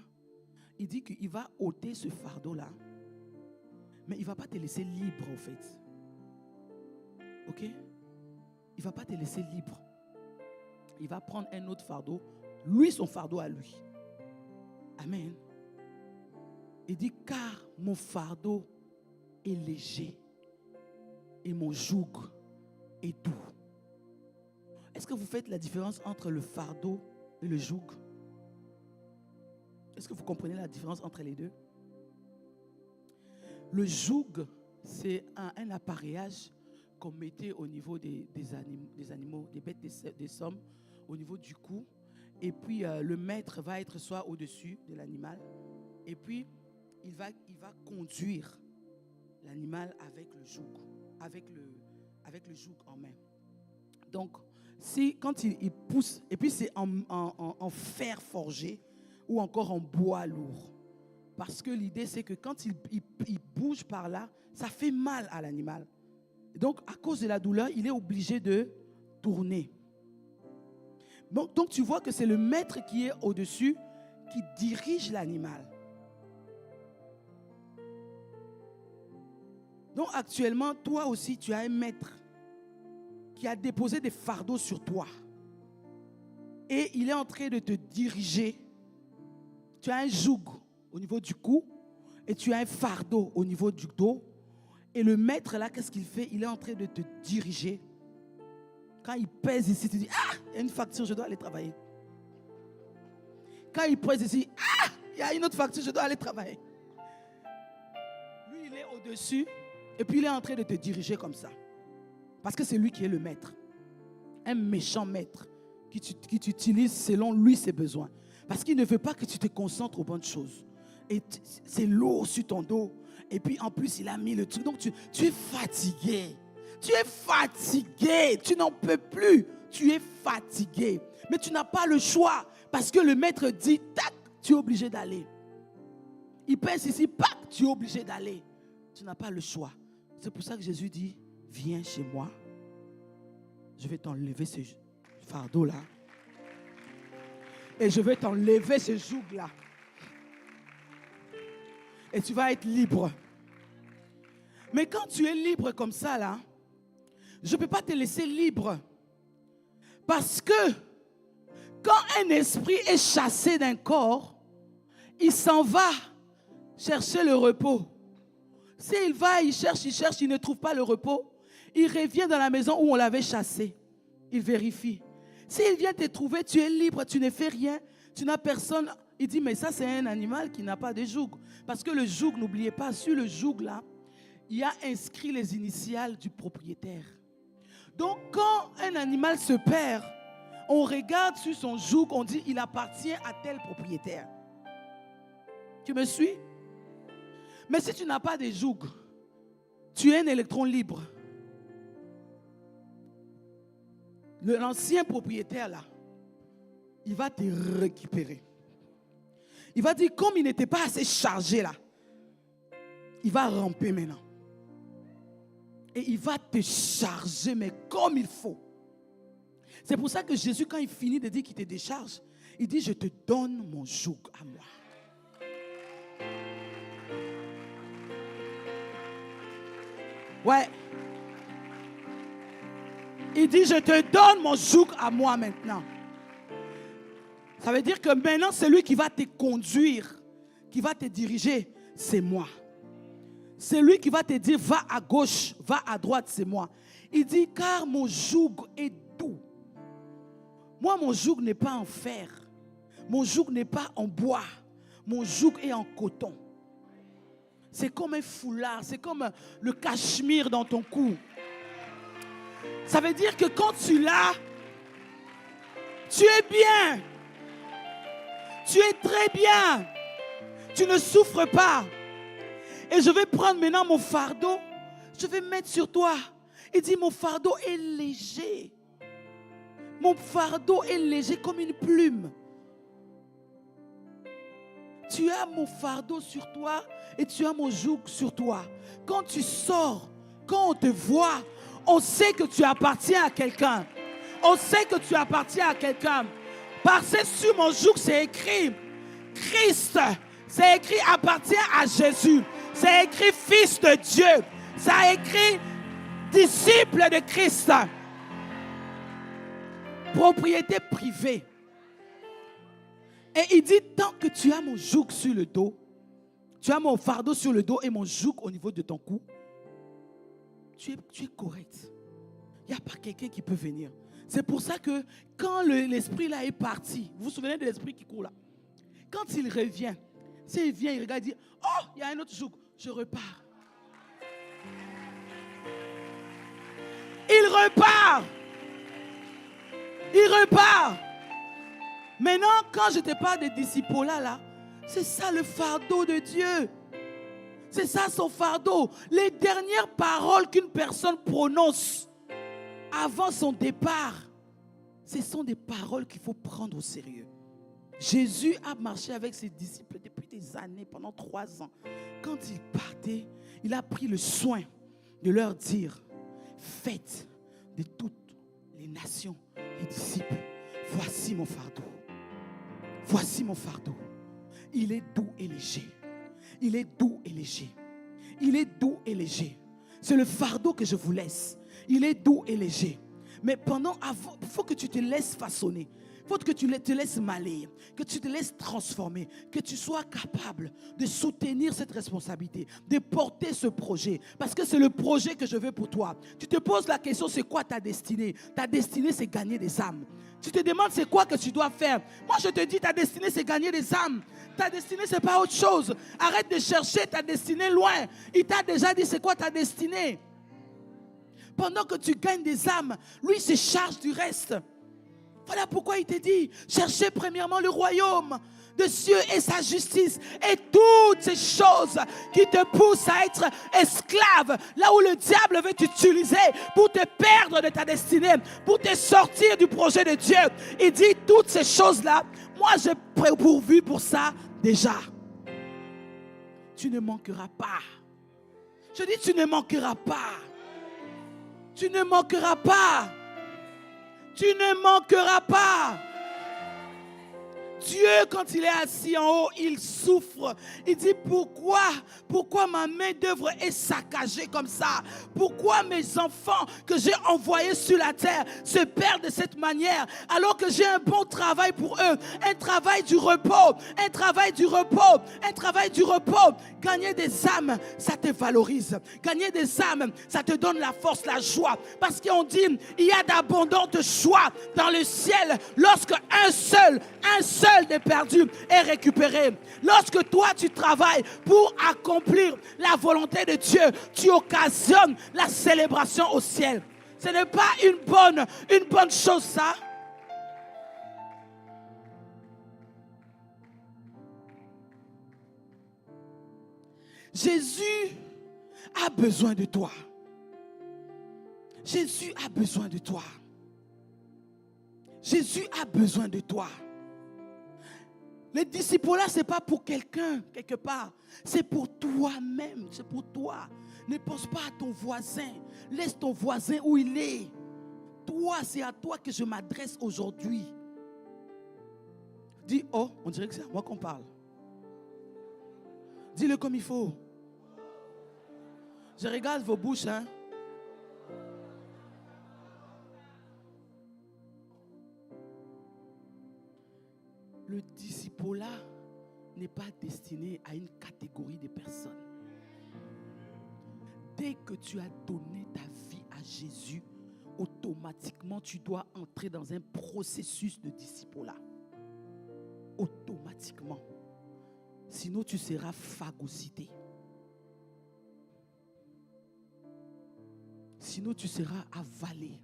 Il dit qu'il va ôter ce fardeau là. Mais il ne va pas te laisser libre en fait. Ok? Il ne va pas te laisser libre. Il va prendre un autre fardeau. Lui, son fardeau à lui. Amen. Il dit, car mon fardeau est léger et mon joug est doux. Est-ce que vous faites la différence entre le fardeau et le joug? Est-ce que vous comprenez la différence entre les deux? Le joug, c'est un appareillage qu'on mettait au niveau des animaux, des bêtes des sommes, au niveau du cou. Et puis le maître va être soit au-dessus de l'animal. Et puis il va conduire l'animal avec le joug, avec le joug en main. Donc, quand il pousse, et puis c'est en fer forgé ou encore en bois lourd. Parce que l'idée, c'est que quand il bouge par là, ça fait mal à l'animal. Donc, à cause de la douleur, il est obligé de tourner. Donc tu vois que c'est le maître qui est au-dessus, qui dirige l'animal. Donc actuellement, toi aussi, tu as un maître qui a déposé des fardeaux sur toi. Et il est en train de te diriger. Tu as un joug au niveau du cou et tu as un fardeau au niveau du dos. Et le maître là, qu'est-ce qu'il fait? Il est en train de te diriger. Quand il pèse ici, tu dis, ah, il y a une facture, je dois aller travailler. Quand il pèse ici, ah, il y a une autre facture, je dois aller travailler. Lui, il est au-dessus et puis il est en train de te diriger comme ça. Parce que c'est lui qui est le maître. Un méchant maître qui t'utilise selon lui ses besoins. Parce qu'il ne veut pas que tu te concentres aux bonnes choses. Et c'est lourd sur ton dos. Et puis en plus, il a mis le truc. Donc tu es fatigué. Tu es fatigué. Tu n'en peux plus. Tu es fatigué. Mais tu n'as pas le choix. Parce que le maître dit, tac, tu es obligé d'aller. Il pèse ici, pac, tu es obligé d'aller. Tu n'as pas le choix. C'est pour ça que Jésus dit, viens chez moi. Je vais t'enlever ce fardeau-là. Et je vais t'enlever ce joug-là. Et tu vas être libre. Mais quand tu es libre comme ça, là, je ne peux pas te laisser libre. Parce que quand un esprit est chassé d'un corps, il s'en va chercher le repos. S'il va, il cherche, il ne trouve pas le repos. Il revient dans la maison où on l'avait chassé. Il vérifie. S'il vient te trouver, tu es libre, tu ne fais rien, tu n'as personne. Il dit, mais ça c'est un animal qui n'a pas de joug. Parce que le joug, n'oubliez pas, sur le joug là, il y a inscrit les initiales du propriétaire. Donc quand un animal se perd, on regarde sur son joug, on dit, il appartient à tel propriétaire. Tu me suis? Mais si tu n'as pas de joug, tu es un électron libre. L'ancien propriétaire là, il va te récupérer. Il va dire, comme il n'était pas assez chargé là, il va ramper maintenant. Et il va te charger, mais comme il faut. C'est pour ça que Jésus, quand il finit de dire qu'il te décharge, il dit, je te donne mon joug à moi. Ouais. Il dit, je te donne mon joug à moi maintenant. Ça veut dire que maintenant, celui qui va te conduire, qui va te diriger, c'est moi. C'est lui qui va te dire, va à gauche, va à droite, c'est moi. Il dit, car mon joug est doux. Moi, mon joug n'est pas en fer. Mon joug n'est pas en bois. Mon joug est en coton. C'est comme un foulard, c'est comme le cachemire dans ton cou. Ça veut dire que quand tu l'as, tu es bien. Tu es très bien. Tu ne souffres pas. Et je vais prendre maintenant mon fardeau. Je vais mettre sur toi. Il dit, mon fardeau est léger. Mon fardeau est léger comme une plume. Tu as mon fardeau sur toi et tu as mon joug sur toi. Quand tu sors, quand on te voit, on sait que tu appartiens à quelqu'un. On sait que tu appartiens à quelqu'un. Parce que sur mon joug, c'est écrit Christ. C'est écrit appartient à Jésus. C'est écrit fils de Dieu. C'est écrit disciple de Christ. Propriété privée. Et il dit, tant que tu as mon joug sur le dos, tu as mon fardeau sur le dos et mon joug au niveau de ton cou, tu es correct. Il n'y a pas quelqu'un qui peut venir. C'est pour ça que quand l'esprit là est parti, vous vous souvenez de l'esprit qui court là? Quand il revient, s'il vient, il regarde, il dit, oh, il y a un autre joug, je repars. Il repart. Il repart. Maintenant, quand je te parle des disciples là, c'est ça le fardeau de Dieu. C'est ça son fardeau. Les dernières paroles qu'une personne prononce avant son départ, ce sont des paroles qu'il faut prendre au sérieux. Jésus a marché avec ses disciples depuis des années, pendant 3 ans. Quand il partait, il a pris le soin de leur dire, faites de toutes les nations les disciples. Voici mon fardeau. Voici mon fardeau. Il est doux et léger. Il est doux et léger. Il est doux et léger. C'est le fardeau que je vous laisse. Il est doux et léger. Mais il faut que tu te laisses façonner. Il faut que tu te laisses maler, que tu te laisses transformer, que tu sois capable de soutenir cette responsabilité, de porter ce projet. Parce que c'est le projet que je veux pour toi. Tu te poses la question, c'est quoi ta destinée? Ta destinée, c'est gagner des âmes. Tu te demandes, c'est quoi que tu dois faire? Moi, je te dis, ta destinée, c'est gagner des âmes. Ta destinée, c'est pas autre chose. Arrête de chercher ta destinée loin. Il t'a déjà dit, c'est quoi ta destinée? Pendant que tu gagnes des âmes, lui se charge du reste. Voilà pourquoi il te dit, cherchez premièrement le royaume de Dieu et sa justice. Et toutes ces choses qui te poussent à être esclave, là où le diable veut t'utiliser pour te perdre de ta destinée, pour te sortir du projet de Dieu. Il dit, toutes ces choses-là, moi j'ai pourvu pour ça déjà. Tu ne manqueras pas. Je dis, tu ne manqueras pas. Tu ne manqueras pas. Tu ne manqueras pas. Dieu, quand il est assis en haut, il souffre. Il dit, pourquoi ma main d'œuvre est saccagée comme ça? Pourquoi mes enfants que j'ai envoyés sur la terre se perdent de cette manière, alors que j'ai un bon travail pour eux, un travail du repos, un travail du repos, un travail du repos. Gagner des âmes, ça te valorise. Gagner des âmes, ça te donne la force, la joie. Parce qu'on dit, il y a d'abondantes joies dans le ciel lorsque un seul des perdus est récupéré. Lorsque toi tu travailles pour accomplir la volonté de Dieu, tu occasionnes la célébration au ciel. Ce n'est pas une bonne chose, ça. Jésus a besoin de toi. Jésus a besoin de toi. Jésus a besoin de toi. Les disciples-là, ce n'est pas pour quelqu'un, quelque part. C'est pour toi-même, c'est pour toi. Ne pense pas à ton voisin. Laisse ton voisin où il est. Toi, c'est à toi que je m'adresse aujourd'hui. Dis, oh, on dirait que c'est à moi qu'on parle. Dis-le comme il faut. Je regarde vos bouches, hein. Le disciple-là n'est pas destiné à une catégorie de personnes. Dès que tu as donné ta vie à Jésus, automatiquement tu dois entrer dans un processus de disciple-là. Automatiquement. Sinon tu seras phagocyté. Sinon tu seras avalé.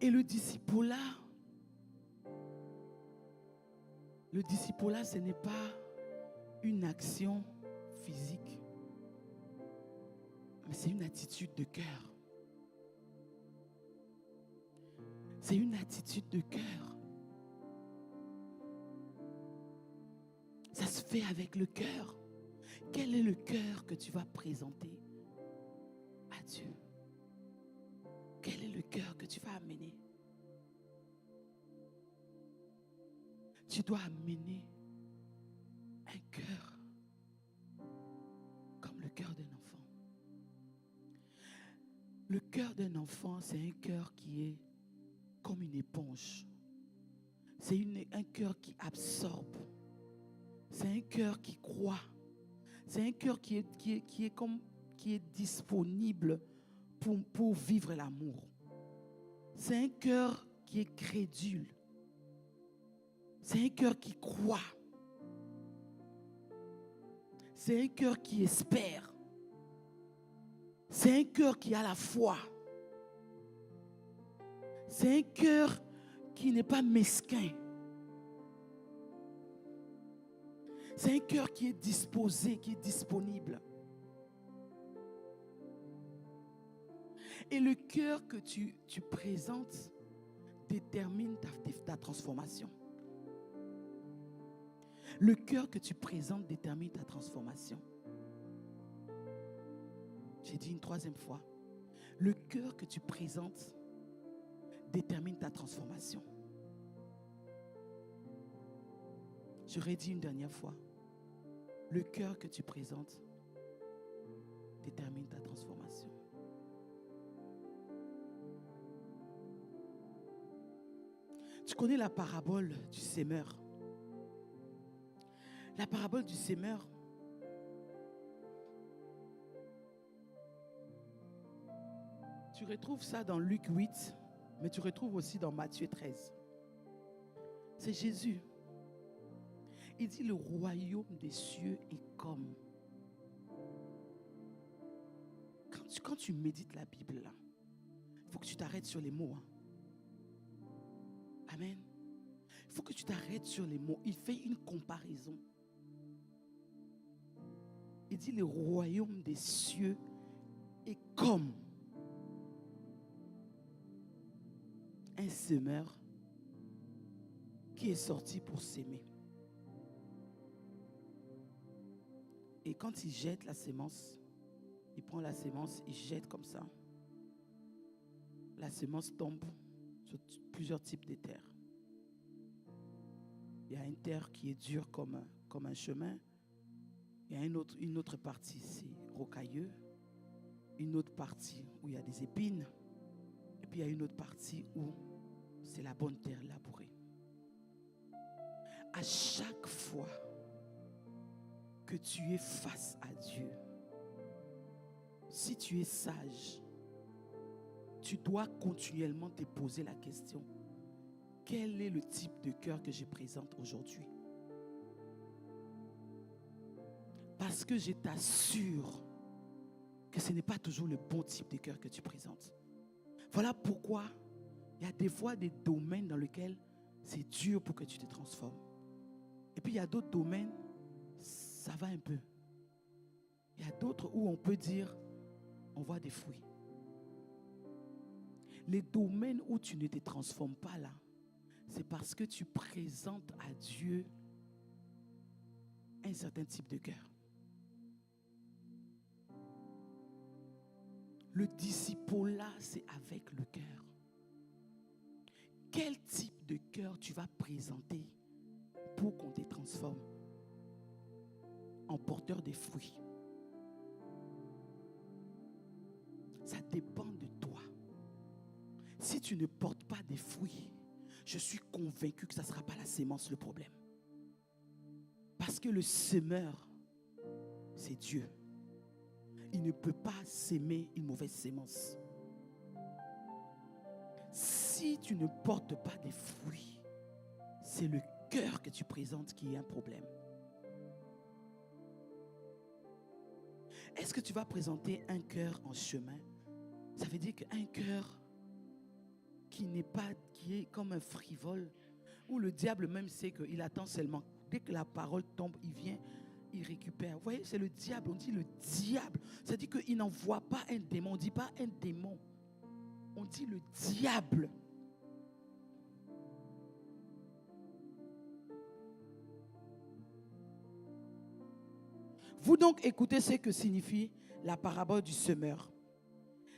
Et le disciple-là, ce n'est pas une action physique, mais c'est une attitude de cœur. C'est une attitude de cœur. Ça se fait avec le cœur. Quel est le cœur que tu vas présenter à Dieu? Quel est le cœur que tu vas amener? Tu dois amener un cœur comme le cœur d'un enfant. Le cœur d'un enfant, c'est un cœur qui est comme une éponge. C'est un cœur qui absorbe. C'est un cœur qui croit. C'est un cœur qui est disponible pour vivre l'amour. C'est un cœur qui est crédule. C'est un cœur qui croit. C'est un cœur qui espère. C'est un cœur qui a la foi. C'est un cœur qui n'est pas mesquin. C'est un cœur qui est disposé, qui est disponible. Et le cœur que tu présentes détermine ta transformation. Le cœur que tu présentes détermine ta transformation. J'ai dit une troisième fois. Le cœur que tu présentes détermine ta transformation. Je redis une dernière fois. Le cœur que tu présentes détermine ta transformation. Tu connais la parabole du sémeur. La parabole du sémeur, tu retrouves ça dans Luc 8, mais tu retrouves aussi dans Matthieu 13. C'est Jésus. Il dit le royaume des cieux est comme. Quand tu médites la Bible, là, il faut que tu t'arrêtes sur les mots. Amen. Il faut que tu t'arrêtes sur les mots. Il fait une comparaison. Il dit le royaume des cieux est comme un semeur qui est sorti pour s'aimer. Et quand il jette la sémence, il prend la sémence, il jette comme ça. La sémence tombe sur plusieurs types de terres. Il y a une terre qui est dure comme un chemin. Il y a une autre partie, c'est rocailleux. Une autre partie où il y a des épines. Et puis il y a une autre partie où c'est la bonne terre labourée. À chaque fois que tu es face à Dieu, si tu es sage, tu dois continuellement te poser la question: quel est le type de cœur que je présente aujourd'hui? Parce que je t'assure que ce n'est pas toujours le bon type de cœur que tu présentes. Voilà pourquoi il y a des fois des domaines dans lesquels c'est dur pour que tu te transformes. Et puis il y a d'autres domaines, ça va un peu. Il y a d'autres où on peut dire, on voit des fruits. Les domaines où tu ne te transformes pas là, c'est parce que tu présentes à Dieu un certain type de cœur. Le disciple-là, c'est avec le cœur. Quel type de cœur tu vas présenter pour qu'on te transforme en porteur des fruits? Ça dépend de toi. Si tu ne portes pas des fruits, je suis convaincu que ça ne sera pas la sémence le problème. Parce que le semeur, c'est Dieu. Il ne peut pas s'aimer une mauvaise sémence. Si tu ne portes pas des fruits, c'est le cœur que tu présentes qui est un problème. Est-ce que tu vas présenter un cœur en chemin? Ça veut dire qu'un cœur qui est comme un frivole, où le diable même sait qu'il attend seulement. Dès que la parole tombe, il vient, il récupère. Vous voyez, c'est le diable. On dit le diable. Ça dit qu'il n'envoie pas un démon. On ne dit pas un démon. On dit le diable. Vous donc écoutez ce que signifie la parabole du semeur.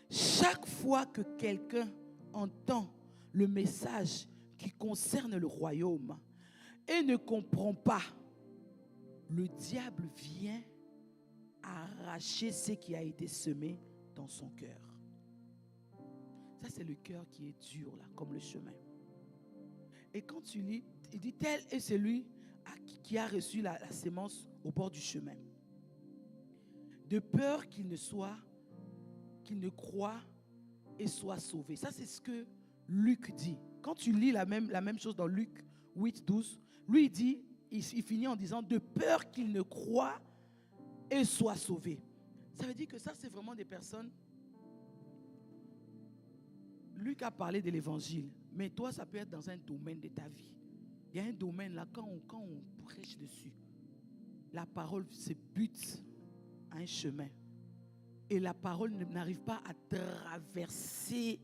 Chaque fois que quelqu'un entend le message qui concerne le royaume et ne comprend pas, le diable vient arracher ce qui a été semé dans son cœur. Ça, c'est le cœur qui est dur, là, comme le chemin. Et quand tu lis, il dit tel est celui qui a reçu la sémence au bord du chemin. De peur qu'il ne croie et soit sauvé. Ça, c'est ce que Luc dit. Quand tu lis la même chose dans Luc 8, 12, lui, il finit en disant de peur qu'il ne croie et soit sauvé. Ça veut dire que ça, c'est vraiment des personnes. Luc a parlé de l'évangile, mais toi, ça peut être dans un domaine de ta vie. Il y a un domaine là, quand on prêche dessus, la parole se bute à un chemin. Et la parole n'arrive pas à traverser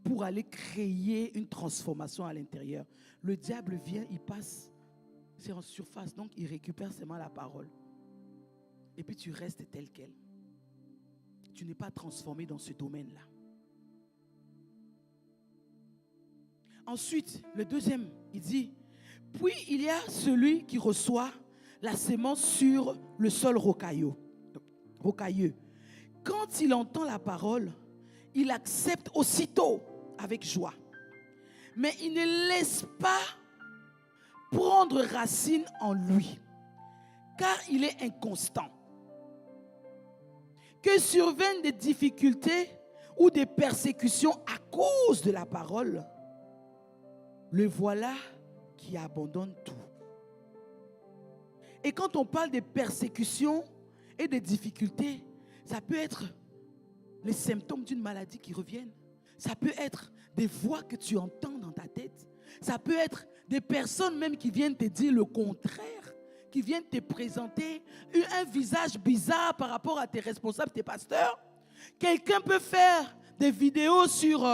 pour aller créer une transformation à l'intérieur. Le diable vient, il passe, c'est en surface, donc il récupère seulement la parole. Et puis tu restes tel quel. Tu n'es pas transformé dans ce domaine-là. Ensuite, le deuxième, il dit, puis il y a celui qui reçoit la sémence sur le sol rocailleux. Quand il entend la parole, il accepte aussitôt avec joie. Mais il ne laisse pas prendre racine en lui, car il est inconstant. Que surviennent des difficultés ou des persécutions à cause de la parole, le voilà qui abandonne tout. Et quand on parle des persécutions et des difficultés, ça peut être les symptômes d'une maladie qui reviennent. Ça peut être des voix que tu entends dans ta tête. Ça peut être des personnes même qui viennent te dire le contraire, qui viennent te présenter un visage bizarre par rapport à tes responsables, tes pasteurs. Quelqu'un peut faire des vidéos sur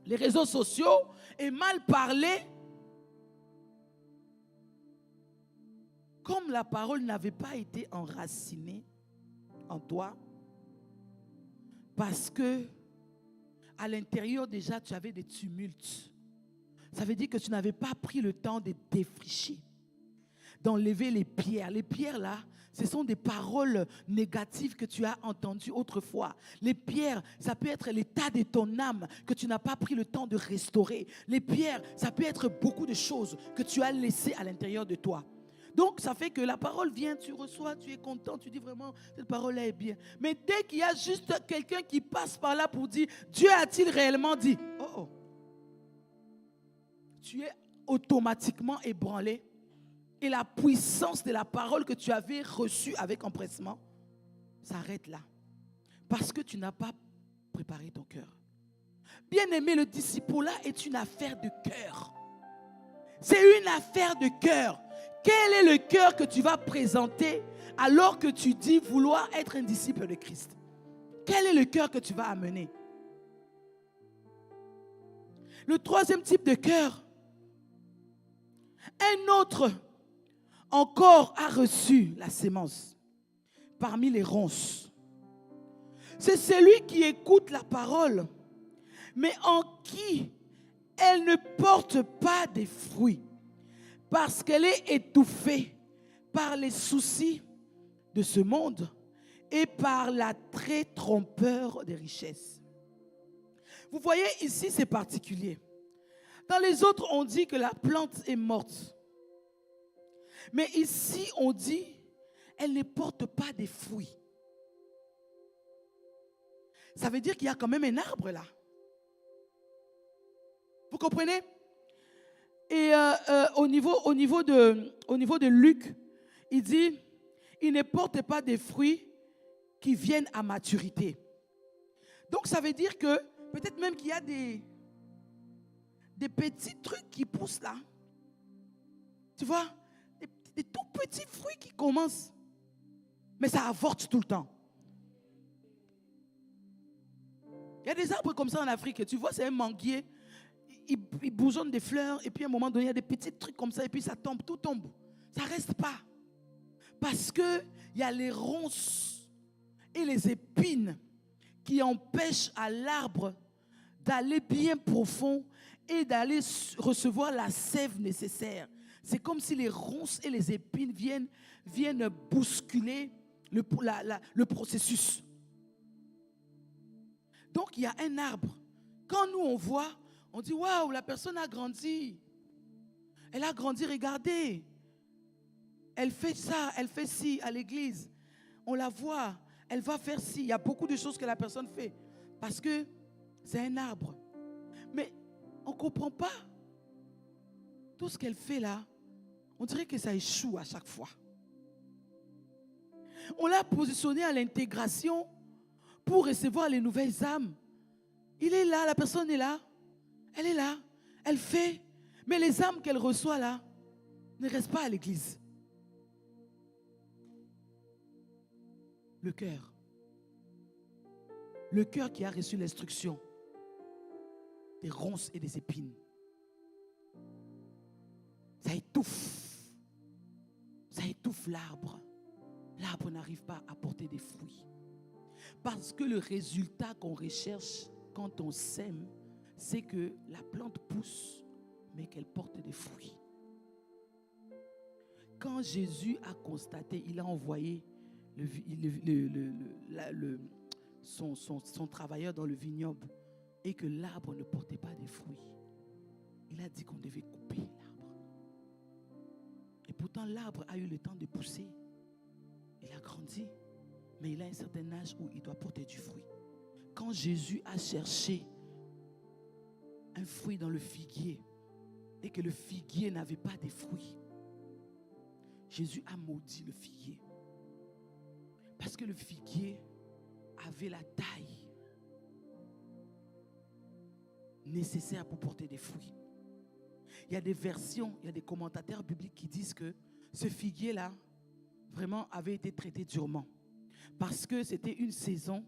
les réseaux sociaux et mal parler. Comme la parole n'avait pas été enracinée en toi, parce que à l'intérieur déjà tu avais des tumultes. Ça veut dire que tu n'avais pas pris le temps de défricher, d'enlever les pierres. Les pierres là, ce sont des paroles négatives que tu as entendues autrefois. Les pierres, ça peut être l'état de ton âme que tu n'as pas pris le temps de restaurer. Les pierres, ça peut être beaucoup de choses que tu as laissées à l'intérieur de toi. Donc, ça fait que la parole vient, tu reçois, tu es content, tu dis vraiment, cette parole-là est bien. Mais dès qu'il y a juste quelqu'un qui passe par là pour dire, Dieu a-t-il réellement dit? Oh, tu es automatiquement ébranlé. Et la puissance de la parole que tu avais reçue avec empressement s'arrête là. Parce que tu n'as pas préparé ton cœur. Bien aimé, le disciple-là est une affaire de cœur. C'est une affaire de cœur. Quel est le cœur que tu vas présenter alors que tu dis vouloir être un disciple de Christ? Quel est le cœur que tu vas amener? Le troisième type de cœur, un autre encore a reçu la sémence parmi les ronces. C'est celui qui écoute la parole, mais en qui elle ne porte pas des fruits, parce qu'elle est étouffée par les soucis de ce monde et par l'attrait trompeur des richesses. Vous voyez ici, c'est particulier. Dans les autres, on dit que la plante est morte. Mais ici, on dit, elle ne porte pas des fruits. Ça veut dire qu'il y a quand même un arbre là. Vous comprenez? Et au niveau de Luc, il dit, il ne porte pas des fruits qui viennent à maturité. Donc ça veut dire que peut-être même qu'il y a des petits trucs qui poussent là. Tu vois? Des tout petits fruits qui commencent. Mais ça avorte tout le temps. Il y a des arbres comme ça en Afrique. Tu vois, c'est un manguier. Il bourgeonne des fleurs. Et puis à un moment donné, il y a des petits trucs comme ça. Et puis ça tombe, tout tombe. Ça ne reste pas. Parce qu'il y a les ronces et les épines qui empêchent à l'arbre d'aller bien profond et d'aller recevoir la sève nécessaire. C'est comme si les ronces et les épines viennent bousculer le processus. Donc, il y a un arbre. Quand nous, on voit, on dit, waouh, la personne a grandi. Elle a grandi, regardez. Elle fait ça, elle fait ci à l'église. On la voit, elle va faire ci. Il y a beaucoup de choses que la personne fait. Parce que c'est un arbre. Mais on ne comprend pas. Tout ce qu'elle fait là, on dirait que ça échoue à chaque fois. On l'a positionné à l'intégration pour recevoir les nouvelles âmes. Il est là, la personne est là. Elle est là, elle fait. Mais les âmes qu'elle reçoit là ne restent pas à l'église. Le cœur. Le cœur qui a reçu l'instruction des ronces et des épines. Ça étouffe. Ça étouffe l'arbre. L'arbre n'arrive pas à porter des fruits. Parce que le résultat qu'on recherche quand on sème, c'est que la plante pousse, mais qu'elle porte des fruits. quand Jésus a constaté, il a envoyé son travailleur dans le vignoble et que l'arbre ne portait pas de fruits. Il a dit qu'on devait couper l'arbre. Et pourtant, l'arbre a eu le temps de pousser. Il a grandi. Mais il a un certain âge où il doit porter du fruit. Quand Jésus a cherché un fruit dans le figuier et que le figuier n'avait pas de fruits, Jésus a maudit le figuier. Parce que le figuier avait la taille nécessaire pour porter des fruits. Il y a des versions, il y a des commentateurs bibliques qui disent que ce figuier-là, vraiment, avait été traité durement. Parce que c'était une saison,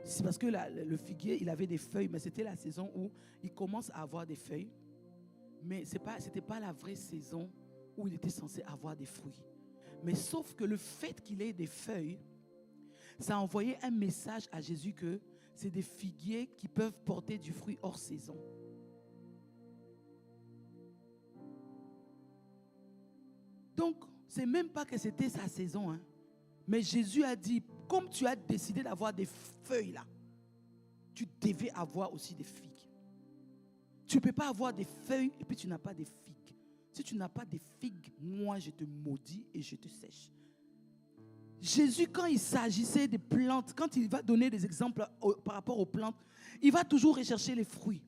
c'est parce que le figuier, il avait des feuilles, mais c'était la saison où il commence à avoir des feuilles. Mais ce n'était pas la vraie saison où il était censé avoir des fruits. Mais sauf que le fait qu'il ait des feuilles, ça a envoyé un message à Jésus que c'est des figuiers qui peuvent porter du fruit hors saison. Donc, c'est même pas que c'était sa saison, hein. Mais Jésus a dit, comme tu as décidé d'avoir des feuilles là, tu devais avoir aussi des figues. Tu ne peux pas avoir des feuilles et puis tu n'as pas des figues. Si tu n'as pas des figues, moi je te maudis et je te sèche. Jésus, quand il s'agissait des plantes, quand il va donner des exemples par rapport aux plantes, il va toujours rechercher les fruits.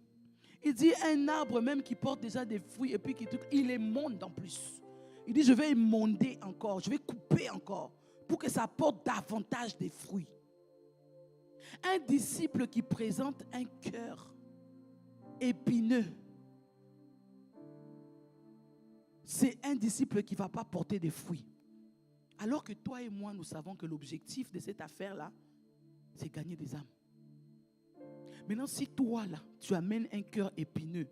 Il dit un arbre même qui porte déjà des fruits et puis il émonde en plus. Il dit je vais émonder encore, je vais couper encore pour que ça porte davantage des fruits. Un disciple qui présente un cœur épineux, c'est un disciple qui ne va pas porter des fruits. Alors que toi et moi, nous savons que l'objectif de cette affaire-là, c'est gagner des âmes. Maintenant, si toi, là, tu amènes un cœur épineux,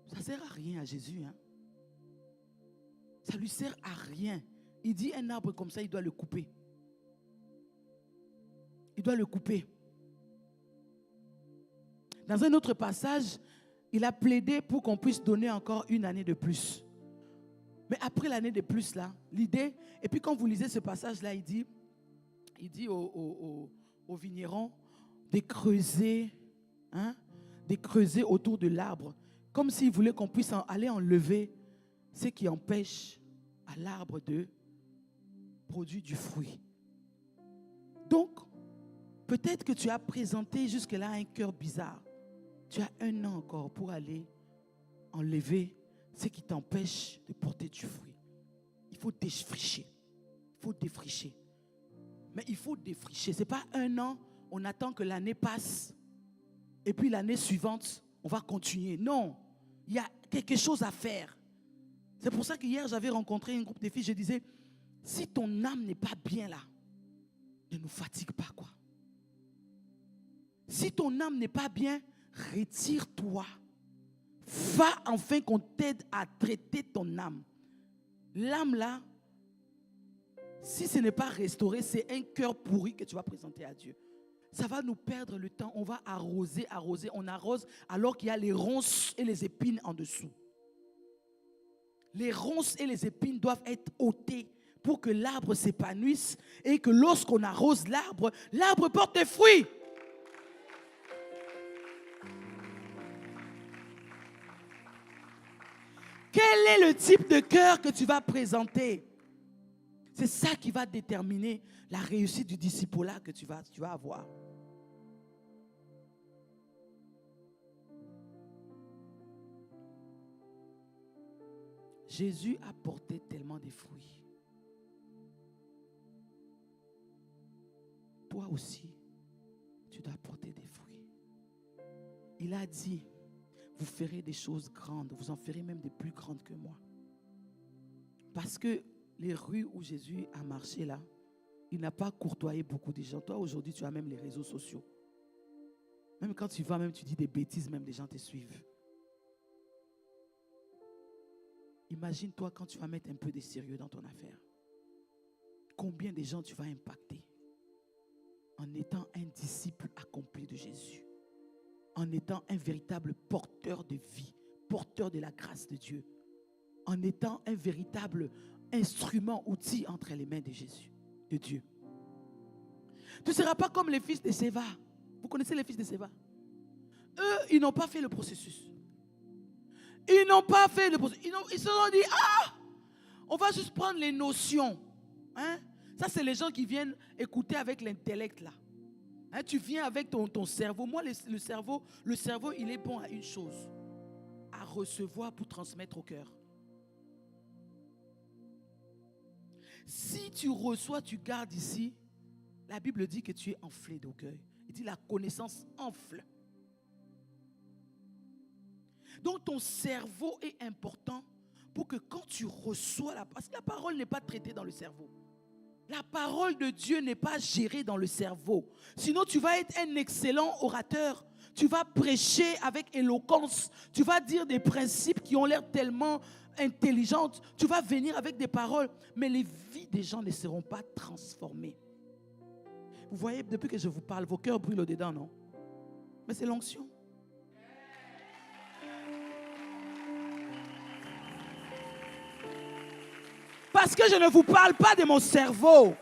ça ne sert à rien à Jésus. Hein? Ça ne lui sert à rien. Il dit un arbre comme ça, il doit le couper. Il doit le couper. Dans un autre passage, il a plaidé pour qu'on puisse donner encore une année de plus. Mais après l'année de plus, là, l'idée, et puis quand vous lisez ce passage-là, il dit aux vignerons de creuser autour de l'arbre, comme s'il voulait qu'on puisse aller enlever ce qui empêche à l'arbre de produire du fruit. Donc, peut-être que tu as présenté jusque-là un cœur bizarre. Tu as 1 an encore pour aller enlever ce qui t'empêche de porter du fruit. Il faut défricher. Il faut défricher. Mais il faut défricher. Ce n'est pas 1 an, on attend que l'année passe et puis l'année suivante, on va continuer. Non, il y a quelque chose à faire. C'est pour ça qu'hier, j'avais rencontré un groupe de filles. Je disais, si ton âme n'est pas bien là, ne nous fatigue pas, quoi. Si ton âme n'est pas bien, retire-toi. Va enfin qu'on t'aide à traiter ton âme. L'âme là, si ce n'est pas restauré, c'est un cœur pourri que tu vas présenter à Dieu. Ça va nous perdre le temps. On va arroser. On arrose alors qu'il y a les ronces et les épines en dessous. Les ronces et les épines doivent être ôtées pour que l'arbre s'épanouisse et que lorsqu'on arrose l'arbre, l'arbre porte des fruits. Quel est le type de cœur que tu vas présenter? C'est ça qui va déterminer la réussite du discipulat que tu vas avoir. Jésus a porté tellement de fruits. Toi aussi, tu dois porter des fruits. Il a dit, vous ferez des choses grandes, vous en ferez même des plus grandes que moi. Parce que les rues où Jésus a marché là, il n'a pas courtoyé beaucoup de gens. Toi aujourd'hui, tu as même les réseaux sociaux. Même quand tu vas, même tu dis des bêtises, même les gens te suivent. Imagine-toi quand tu vas mettre un peu de sérieux dans ton affaire. Combien de gens tu vas impacter en étant un disciple accompli de Jésus, en étant un véritable porteur de vie, porteur de la grâce de Dieu. en étant un véritable instrument, outil entre les mains de Jésus, de Dieu. Tu ne seras pas comme les fils de Séva. Vous connaissez les fils de Séva? Eux, ils n'ont pas fait le processus. Ils n'ont pas fait le processus. Ils se sont dit, on va juste prendre les notions. Hein? Ça, c'est les gens qui viennent écouter avec l'intellect là. Hein, tu viens avec ton cerveau. Moi, le cerveau, il est bon à une chose. À recevoir pour transmettre au cœur. Si tu reçois, tu gardes ici, la Bible dit que tu es enflé d'orgueil. Il dit la connaissance enfle. Donc ton cerveau est important pour que quand tu reçois parce que la parole n'est pas traitée dans le cerveau. La parole de Dieu n'est pas gérée dans le cerveau. Sinon tu vas être un excellent orateur. Tu vas prêcher avec éloquence. Tu vas dire des principes qui ont l'air tellement intelligentes. Tu vas venir avec des paroles. Mais les vies des gens ne seront pas transformées. Vous voyez, depuis que je vous parle, vos cœurs brûlent au-dedans, non? Mais c'est l'onction. Parce que je ne vous parle pas de mon cerveau.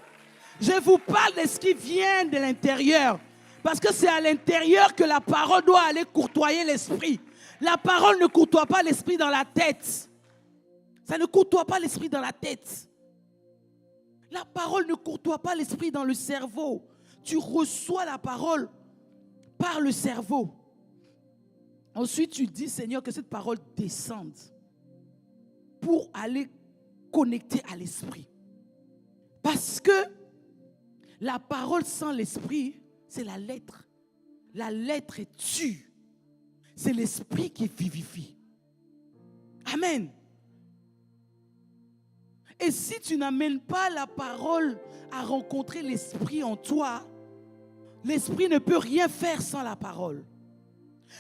Je vous parle de ce qui vient de l'intérieur. Parce que c'est à l'intérieur que la parole doit aller courtoyer l'esprit. La parole ne courtoie pas l'esprit dans la tête. Ça ne courtoie pas l'esprit dans la tête. La parole ne courtoie pas l'esprit dans le cerveau. Tu reçois la parole par le cerveau. Ensuite, tu dis, Seigneur, que cette parole descende pour aller connecter à l'esprit. Parce que la parole sans l'esprit, c'est la lettre. La lettre est tue. C'est l'esprit qui vivifie. Amen. Et si tu n'amènes pas la parole à rencontrer l'esprit en toi, l'esprit ne peut rien faire sans la parole.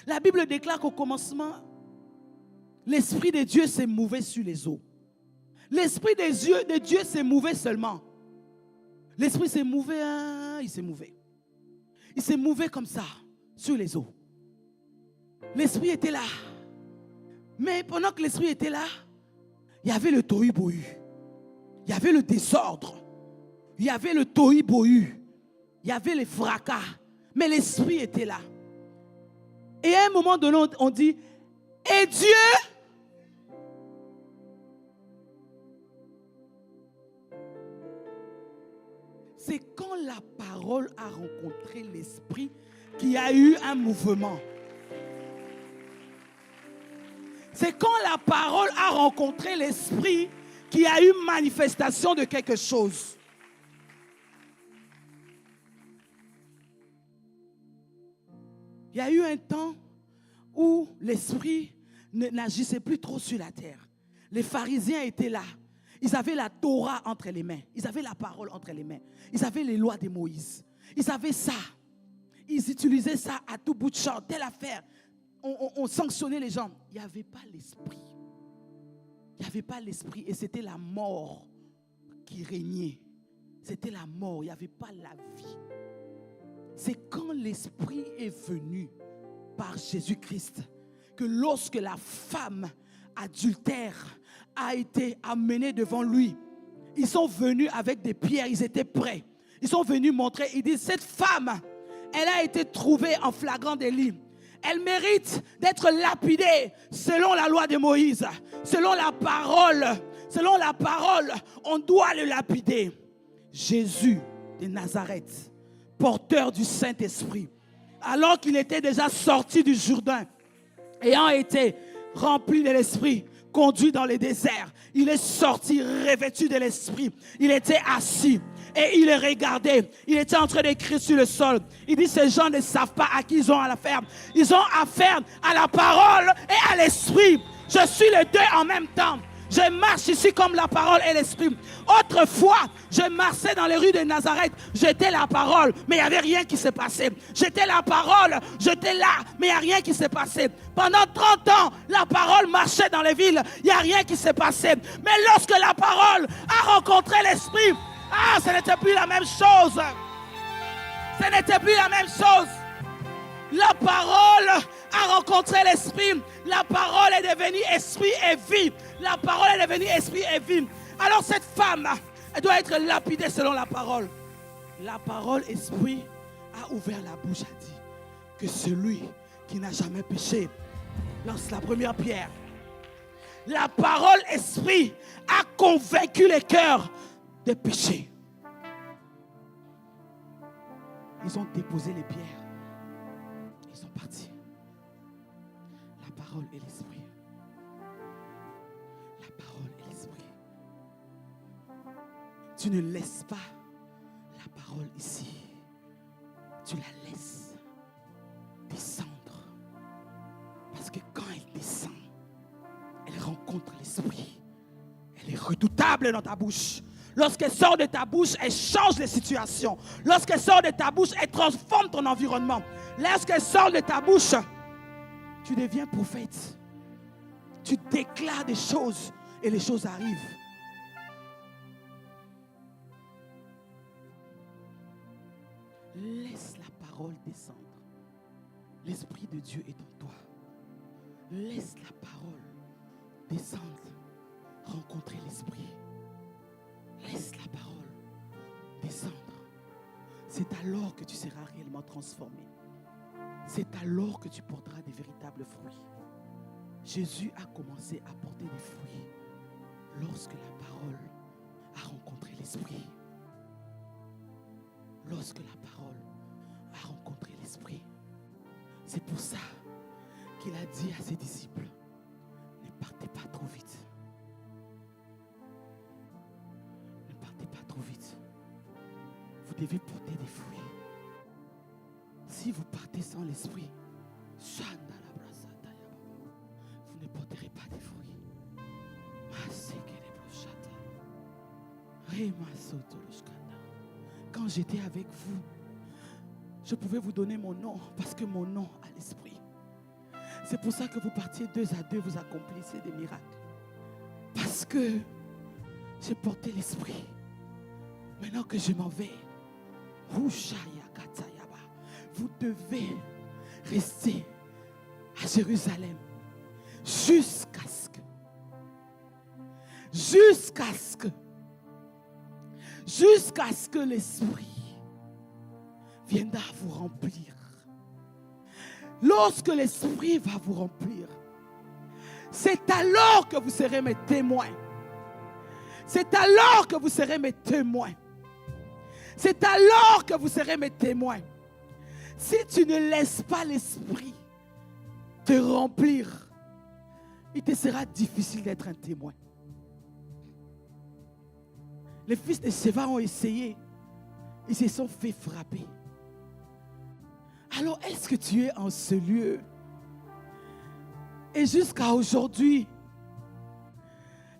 La Bible déclare qu'au commencement, l'esprit de Dieu s'est mouvé sur les eaux. L'esprit de Dieu s'est mouvé seulement. L'esprit s'est mouvé, il s'est mouvé. Il s'est mouvé comme ça, sur les eaux. L'esprit était là. Mais pendant que l'esprit était là, il y avait le tohu-bohu. Il y avait le désordre. Il y avait le tohu-bohu. Il y avait les fracas. Mais l'esprit était là. Et à un moment donné, on dit, et Dieu, c'est quand la parole a rencontré l'esprit qu'il y a eu un mouvement. C'est quand la parole a rencontré l'esprit qu'il y a eu manifestation de quelque chose. Il y a eu un temps où l'esprit n'agissait plus trop sur la terre. Les pharisiens étaient là. Ils avaient la Torah entre les mains. Ils avaient la parole entre les mains. Ils avaient les lois de Moïse. Ils avaient ça. Ils utilisaient ça à tout bout de champ. Telle affaire. On sanctionnait les gens. Il n'y avait pas l'esprit. Il n'y avait pas l'esprit. Et c'était la mort qui régnait. C'était la mort. Il n'y avait pas la vie. C'est quand l'esprit est venu par Jésus-Christ que lorsque la femme adultère a été amenée devant lui, ils sont venus avec des pierres, ils étaient prêts. Ils sont venus montrer, ils disent, cette femme, elle a été trouvée en flagrant délit. Elle mérite d'être lapidée selon la loi de Moïse, selon la parole, on doit le lapider. Jésus de Nazareth, porteur du Saint-Esprit, alors qu'il était déjà sorti du Jourdain, ayant été rempli de l'Esprit, conduit dans le désert, il est sorti revêtu de l'Esprit. Il était assis et il regardait. Il était en train d'écrire sur le sol. Il dit, ces gens ne savent pas à qui ils ont affaire. Ils ont affaire à la parole et à l'Esprit. Je suis les deux en même temps. Je marche ici comme la parole et l'esprit. Autrefois, je marchais dans les rues de Nazareth. J'étais la parole, mais il n'y avait rien qui s'est passé. J'étais la parole, j'étais là, mais il n'y a rien qui s'est passé. Pendant 30 ans, la parole marchait dans les villes. Il n'y a rien qui s'est passé. Mais lorsque la parole a rencontré l'esprit, ce n'était plus la même chose. Ce n'était plus la même chose. La parole a rencontré l'Esprit, la parole est devenue esprit et vie. La parole est devenue esprit et vie. Alors cette femme, elle doit être lapidée selon la parole. La parole esprit a ouvert la bouche, a dit que celui qui n'a jamais péché lance la première pierre. La parole esprit a convaincu les cœurs de péché. Ils ont déposé les pierres. Ils sont partis. La parole et l'esprit. La parole et l'esprit. Tu ne laisses pas la parole ici. Tu la laisses descendre. Parce que quand elle descend, elle rencontre l'esprit. Elle est redoutable dans ta bouche. Lorsqu'elle sort de ta bouche, elle change les situations. Lorsqu'elle sort de ta bouche, elle transforme ton environnement. Lorsqu'elle sort de ta bouche, tu deviens prophète. Tu déclares des choses et les choses arrivent. Laisse la parole descendre. L'Esprit de Dieu est en toi. Laisse la parole descendre, rencontrer l'Esprit. Laisse la parole descendre. C'est alors que tu seras réellement transformé. C'est alors que tu porteras des véritables fruits. Jésus a commencé à porter des fruits lorsque la parole a rencontré l'Esprit. Lorsque la parole a rencontré l'Esprit. C'est pour ça qu'il a dit à ses disciples, ne partez pas trop vite. Ne partez pas trop vite. Vous devez porter des fruits. Si vous partez sans l'Esprit, vous ne porterez pas des fruits. Quand j'étais avec vous, je pouvais vous donner mon nom parce que mon nom a l'Esprit. C'est pour ça que vous partiez 2 à 2, vous accomplissez des miracles. Parce que j'ai porté l'Esprit. Maintenant que je m'en vais, vous devez rester à Jérusalem jusqu'à ce que l'Esprit vienne à vous remplir. Lorsque l'Esprit va vous remplir, c'est alors que vous serez mes témoins. C'est alors que vous serez mes témoins. C'est alors que vous serez mes témoins. Si tu ne laisses pas l'Esprit te remplir, il te sera difficile d'être un témoin. Les fils de Séva ont essayé. Ils se sont fait frapper. Alors, est-ce que tu es en ce lieu? Et jusqu'à aujourd'hui,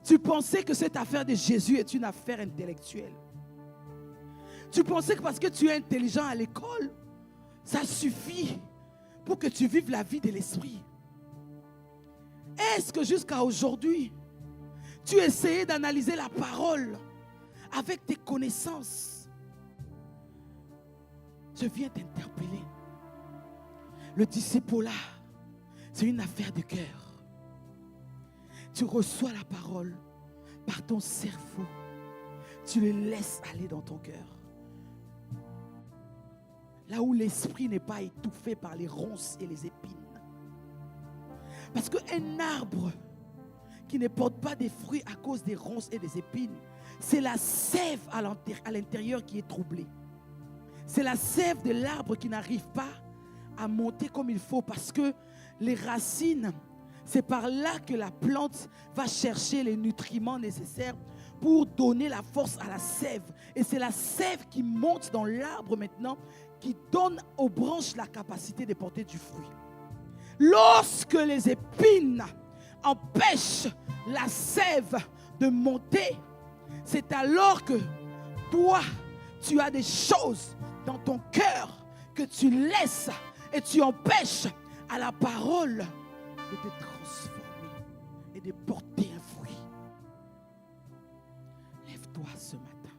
tu pensais que cette affaire de Jésus est une affaire intellectuelle. Tu pensais que parce que tu es intelligent à l'école, ça suffit pour que tu vives la vie de l'esprit. Est-ce que jusqu'à aujourd'hui, tu essayais d'analyser la parole avec tes connaissances? Je viens t'interpeller. Le disciple-là, c'est une affaire de cœur. Tu reçois la parole par ton cerveau. Tu le laisses aller dans ton cœur. Là où l'esprit n'est pas étouffé par les ronces et les épines. Parce qu'un arbre qui ne porte pas des fruits à cause des ronces et des épines, c'est la sève à l'intérieur qui est troublée. C'est la sève de l'arbre qui n'arrive pas à monter comme il faut parce que les racines, c'est par là que la plante va chercher les nutriments nécessaires pour donner la force à la sève. Et c'est la sève qui monte dans l'arbre maintenant qui donne aux branches la capacité de porter du fruit. Lorsque les épines empêchent la sève de monter, c'est alors que toi, tu as des choses dans ton cœur que tu laisses et tu empêches à la parole de te transformer et de porter un fruit. Lève-toi ce matin.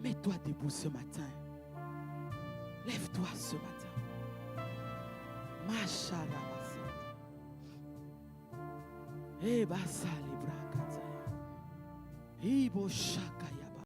Mets-toi debout ce matin. Lève-toi ce matin. Mashallah. Eh, basa libra kataya. Ibo shaka